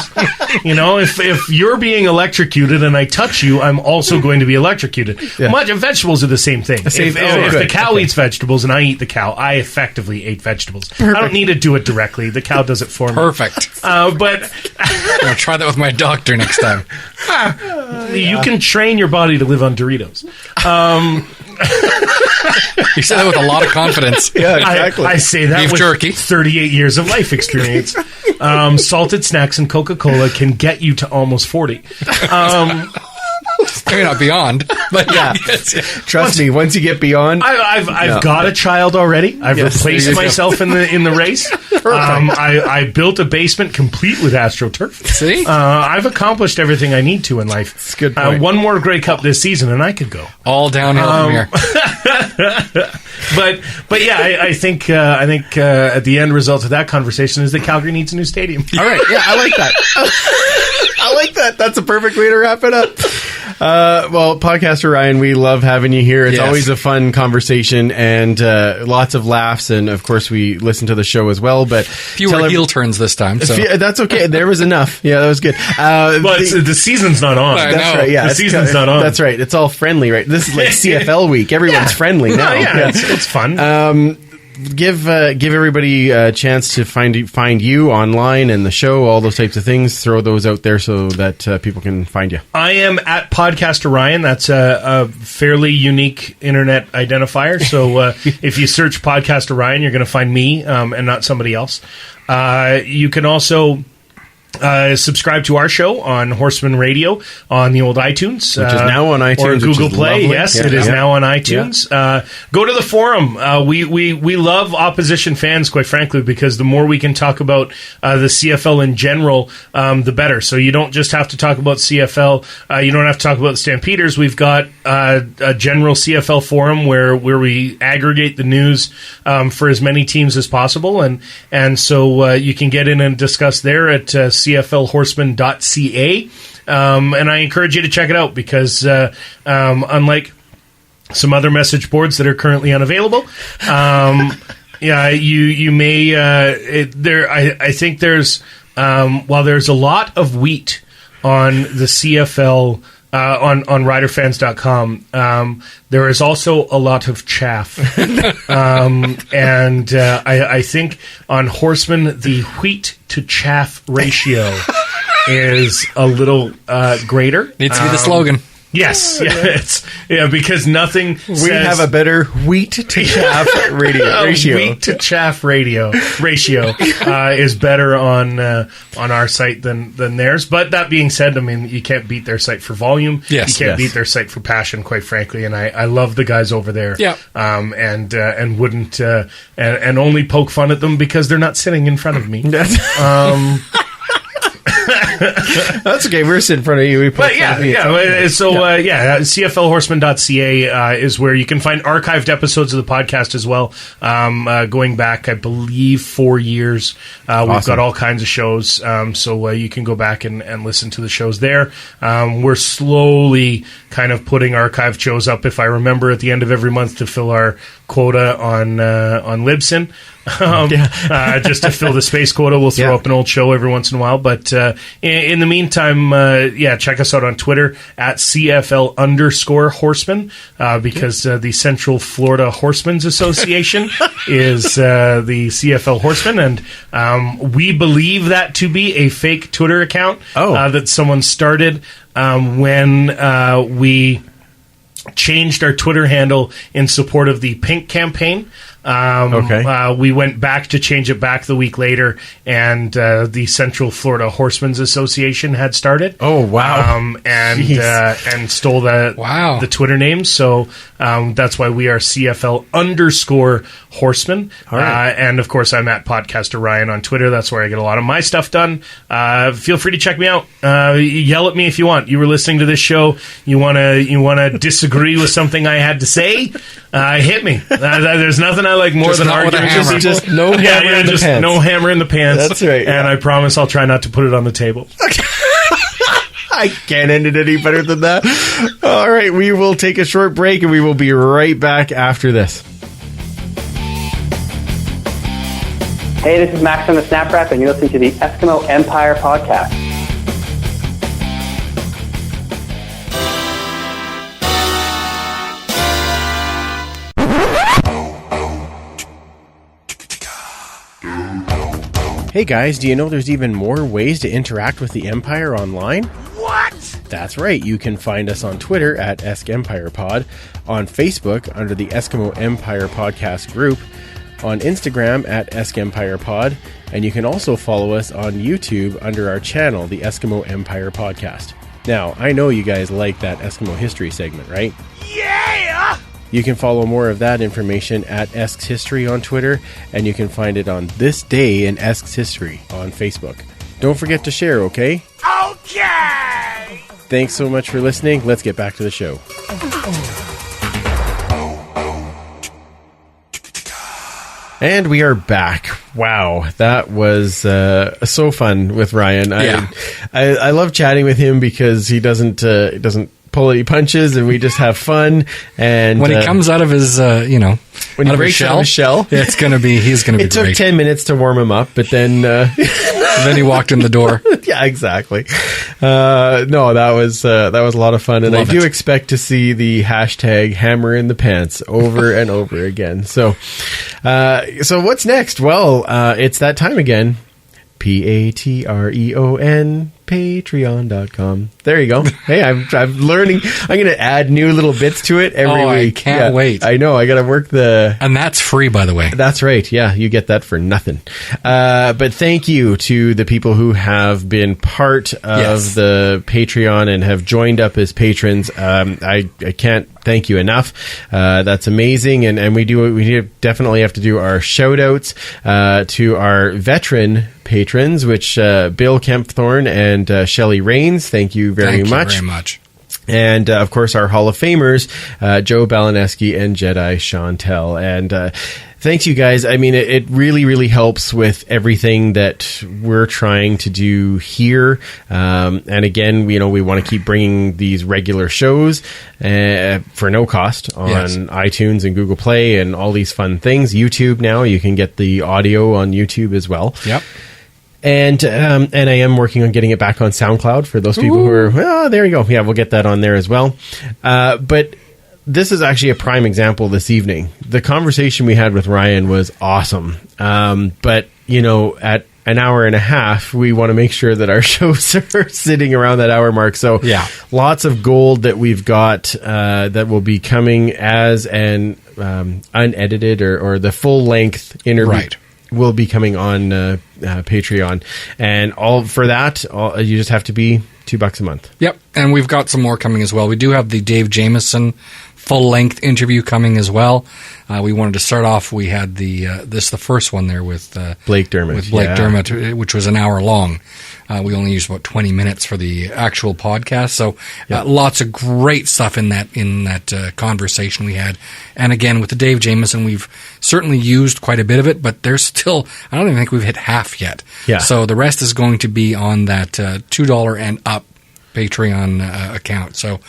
You know, if you're being electrocuted and I touch you, I'm also going to be electrocuted. Yeah. Vegetables are the same thing. If the cow eats vegetables and I eat the cow, I effectively ate vegetables. Perfect. I don't need to do it directly. The cow does it for me. Perfect. But I'll try that with my doctor next time. You can train your body to live on Doritos. You said that with a lot of confidence. Yeah, exactly. I say that Beef with jerky. 38 years of life experience. Salted snacks and Coca-Cola can get you to almost 40. Maybe not beyond, but yeah. Trust me, once you get beyond... I've got a child already. I've replaced myself in the race. I built a basement complete with AstroTurf. See? I've accomplished everything I need to in life. That's a good point. One more Grey Cup this season and I could go. All downhill from here. But yeah, I think at the end result of that conversation is that Calgary needs a new stadium. All right, yeah, I like that. I like that. That's a perfect way to wrap it up. Well, podcaster Ryan, we love having you here. It's always a fun conversation and lots of laughs, and of course we listen to the show as well. But fewer heel turns this time, so that's okay. There was enough. Yeah, that was good. But the season's not on. That's right. Yeah, the season's not on. That's right. It's all friendly, right? This is like CFL week. Everyone's friendly now. Yeah, it's fun. Give everybody a chance to find you online and the show, all those types of things. Throw those out there so that people can find you. I am at Podcaster Ryan. That's a fairly unique internet identifier. So if you search Podcaster Ryan, you're going to find me and not somebody else. You can also subscribe to our show on Horsemen Radio on the old iTunes, which is now on iTunes or Google Play. Lovely. Yes, it is now on iTunes. Yeah. Go to the forum. We love opposition fans, quite frankly, because the more we can talk about the CFL in general, the better. So you don't just have to talk about CFL. You don't have to talk about the Stampeders. We've got a general CFL forum where we aggregate the news for as many teams as possible, and so you can get in and discuss there at CFLHorsemen.ca, and I encourage you to check it out because unlike some other message boards that are currently unavailable, you may I think there's while there's a lot of wheat on the CFL on riderfans.com, there is also a lot of chaff. And I think on Horsemen, the wheat to chaff ratio is a little greater. Needs to be the slogan. Yes, because nothing. We have a better wheat to chaff ratio. Wheat to chaff ratio is better on our site than theirs. But that being said, I mean, you can't beat their site for volume. Yes, you can't beat their site for passion, quite frankly. And I love the guys over there. Yeah. And wouldn't and only poke fun at them because they're not sitting in front of me. That's okay. We're sitting in front of you. CFLHorseman.ca is where you can find archived episodes of the podcast as well. Going back, I believe 4 years. Awesome. We've got all kinds of shows, so you can go back and listen to the shows there. We're slowly kind of putting archived shows up, if I remember, at the end of every month to fill our quota on Libsyn. Just to fill the space quota, we'll throw up an old show every once in a while. But in the meantime, check us out on Twitter at CFL_Horsemen because the Central Florida Horsemen's Association is the CFL Horsemen, and we believe that to be a fake Twitter account that someone started when we changed our Twitter handle in support of the Pink campaign. Okay. We went back to change it back the week later, and the Central Florida Horsemen's Association had started. Oh, wow. And stole the Twitter name. So that's why we are CFL_Horsemen. All right. And of course, I'm at Podcaster Ryan on Twitter. That's where I get a lot of my stuff done. Feel free to check me out. Yell at me if you want. You were listening to this show. You wanna disagree with something I had to say? Hit me. There's nothing I like more Just than not with a arguing. hammer. Just no hammer in the pants. No hammer in the pants. That's right. And I promise I'll try not to put it on the table. I can't end it any better than that. All right, we will take a short break and we will be right back after this. Hey, this is Max on the Snap Wrap, and you're listening to the Eskimo Empire Podcast. Hey guys, do you know there's even more ways to interact with the Empire online? What? That's right, you can find us on Twitter at EskEmpirePod, on Facebook under the Eskimo Empire Podcast group, on Instagram at EskEmpirePod, and you can also follow us on YouTube under our channel, the Eskimo Empire Podcast. Now, I know you guys like that Eskimo history segment, right? Yeah! You can follow more of that information at Esks History on Twitter, and you can find it on This Day in Esks History on Facebook. Don't forget to share, okay? Okay! Thanks so much for listening. Let's get back to the show. And we are back. Wow, that was so fun with Ryan. Yeah. I love chatting with him because he doesn't pull any punches, and we just have fun. And when he comes out of his, when he out of breaks his out of his shell, he's going to be it took great. 10 minutes to warm him up, but then And then he walked in the door. yeah, exactly. No, that was a lot of fun, and Love I do it. expect to see the hashtag hammer in the pants over and over again. So what's next? Well, it's that time again. Patreon, patreon.com. There you go. Hey, I'm learning. I'm going to add new little bits to it every week. I can't wait. I know. I got to work the... And that's free, by the way. That's right. Yeah, you get that for nothing. But thank you to the people who have been part of the Patreon and have joined up as patrons. I can't thank you enough. That's amazing. And we definitely have to do our shout outs to our veteran patrons, which Bill Kempthorne and Shelley Rains. Thank you very much. And, of course, our Hall of Famers, Joe Balaneski and Jedi Chantel. And thanks, you guys. I mean, it really, really helps with everything that we're trying to do here. And again, we want to keep bringing these regular shows for no cost on iTunes and Google Play and all these fun things. YouTube now, you can get the audio on YouTube as well. Yep. And I am working on getting it back on SoundCloud for those people who are, there you go. Yeah, we'll get that on there as well. But this is actually a prime example this evening. The conversation we had with Ryan was awesome. But, at an hour and a half, we want to make sure that our shows are sitting around that hour mark. So lots of gold that we've got that will be coming as an unedited or the full length interview. Right. Will be coming on Patreon, and all for that you just have to be $2 a month. Yep, and we've got some more coming as well. We do have the Dave Jameson full-length interview coming as well. We wanted to start off. We had the first one there with Blake Dermott. With Blake Dermott, which was an hour long. We only used about 20 minutes for the actual podcast. So lots of great stuff in that conversation we had. And again, with the Dave Jameson, we've certainly used quite a bit of it, but there's still, I don't even think we've hit half yet. Yeah. So the rest is going to be on that $2 and up Patreon account. So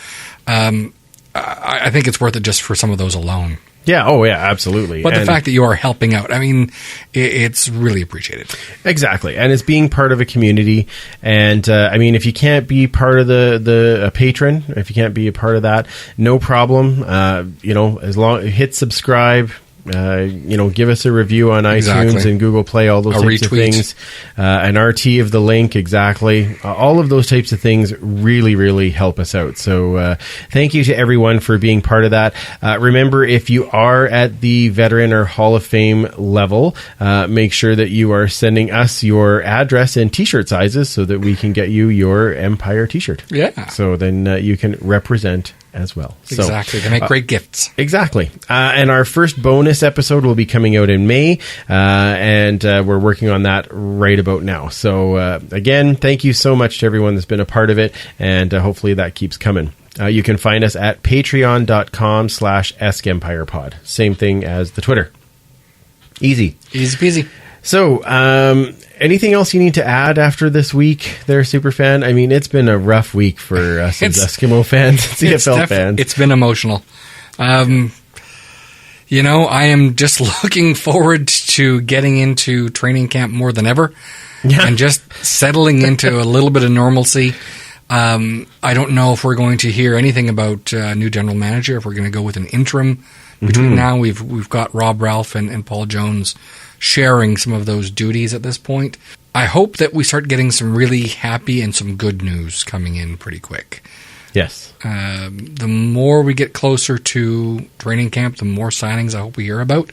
I think it's worth it just for some of those alone. Yeah. Oh, yeah. Absolutely. But the fact that you are helping out, I mean, it's really appreciated. Exactly, and it's being part of a community. And I mean, if you can't be part of the patron, if you can't be a part of that, no problem. As long hit subscribe. give us a review on iTunes and Google Play, all those types of things. An RT of the link, exactly. All of those types of things really, really help us out. So thank you to everyone for being part of that. Remember, if you are at the Veteran or Hall of Fame level, make sure that you are sending us your address and T-shirt sizes so that we can get you your Empire T-shirt. Yeah. So then you can represent as well. Exactly. They make great gifts. Exactly. And our first bonus episode will be coming out in May, and we're working on that right about now. So again, thank you so much to everyone that's been a part of it, and hopefully that keeps coming. You can find us at patreon.com/EskEmpirePod. Same thing as the Twitter. Easy. Easy peasy. So, anything else you need to add after this week there, Superfan? I mean, it's been a rough week for us as Eskimo fans, CFL fans. It's been emotional. I am just looking forward to getting into training camp more than ever and just settling into a little bit of normalcy. I don't know if we're going to hear anything about a new general manager, if we're going to go with an interim. Between now, we've got Rob Ralph and Paul Jones sharing some of those duties at this point. I hope that we start getting some really happy and some good news coming in pretty quick. Yes. The more we get closer to training camp, the more signings I hope we hear about.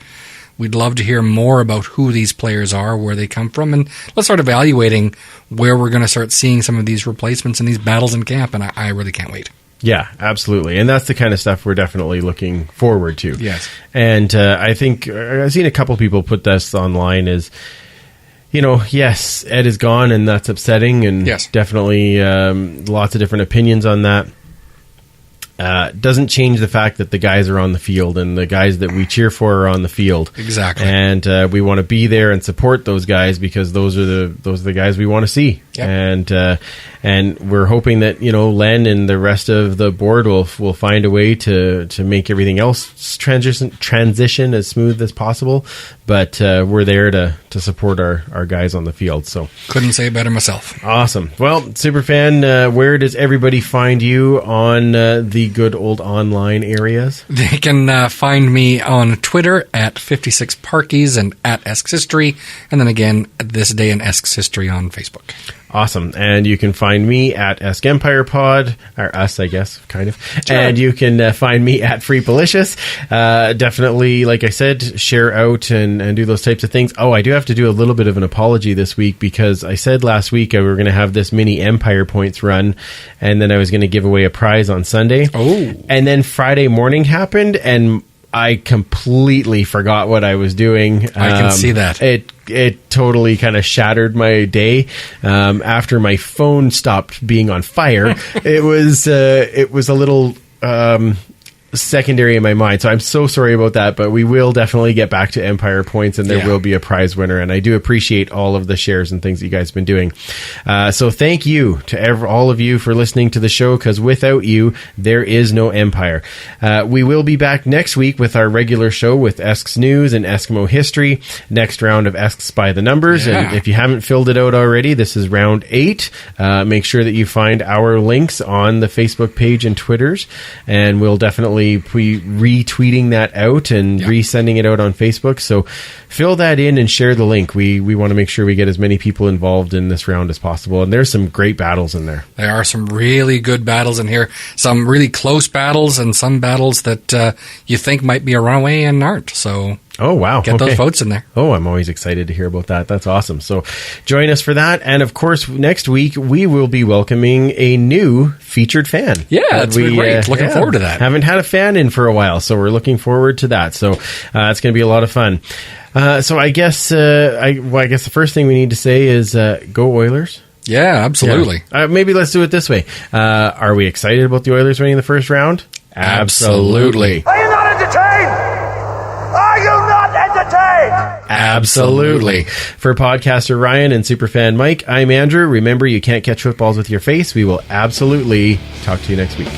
We'd love to hear more about who these players are, where they come from, and let's start evaluating where we're going to start seeing some of these replacements and these battles in camp, and I really can't wait. Yeah, absolutely. And that's the kind of stuff we're definitely looking forward to. Yes. And I think I've seen a couple people put this online as, yes, Ed is gone and that's upsetting, and definitely lots of different opinions on that. Doesn't change the fact that the guys are on the field and the guys that we cheer for are on the field. Exactly. And we want to be there and support those guys because those are the guys we want to see. Yep. And we're hoping that, Len and the rest of the board will find a way to make everything else transition as smooth as possible. But we're there to support our guys on the field. So couldn't say it better myself. Awesome. Well, Superfan, where does everybody find you on the good old online areas? They can find me on Twitter at 56Parkies and at Esks History, and then again this day in Esks History on Facebook. Awesome. And you can find me at Esk Empire Pod, or us, I guess, kind of. Sure. And you can find me at Freepalicious. Definitely, like I said, share out and do those types of things. Oh, I do have to do a little bit of an apology this week because I said last week we were going to have this mini Empire Points run, and then I was going to give away a prize on Sunday. Oh. And then Friday morning happened, and I completely forgot what I was doing. I can see that. It totally kind of shattered my day. After my phone stopped being on fire, it was a little secondary in my mind. So I'm so sorry about that, but we will definitely get back to Empire Points, and there will be a prize winner. And I do appreciate all of the shares and things that you guys have been doing. So thank you to all of you for listening to the show, because without you, there is no Empire. We will be back next week with our regular show with Esks News and Eskimo History. Next round of Esks by the Numbers. Yeah. And if you haven't filled it out already, this is round 8. Make sure that you find our links on the Facebook page and Twitters, and we'll definitely be retweeting that out and resending it out on Facebook. So fill that in and share the link. We want to make sure we get as many people involved in this round as possible. And there's some great battles in there. There are some really good battles in here. Some really close battles and some battles that you think might be a runaway and aren't. So oh, wow. Get those votes in there. Oh, I'm always excited to hear about that. That's awesome. So join us for that. And of course, next week, we will be welcoming a new featured fan. Yeah, that's great. Looking forward to that. Haven't had a fan in for a while, so we're looking forward to that. So it's going to be a lot of fun. So I guess the first thing we need to say is go Oilers. Yeah, absolutely. Yeah. Maybe let's do it this way. Are we excited about the Oilers winning the first round? Absolutely. Are you not entertained? Are you not entertained? Absolutely. For podcaster Ryan and Superfan Mike, I'm Andrew. Remember, you can't catch footballs with your face. We will absolutely talk to you next week.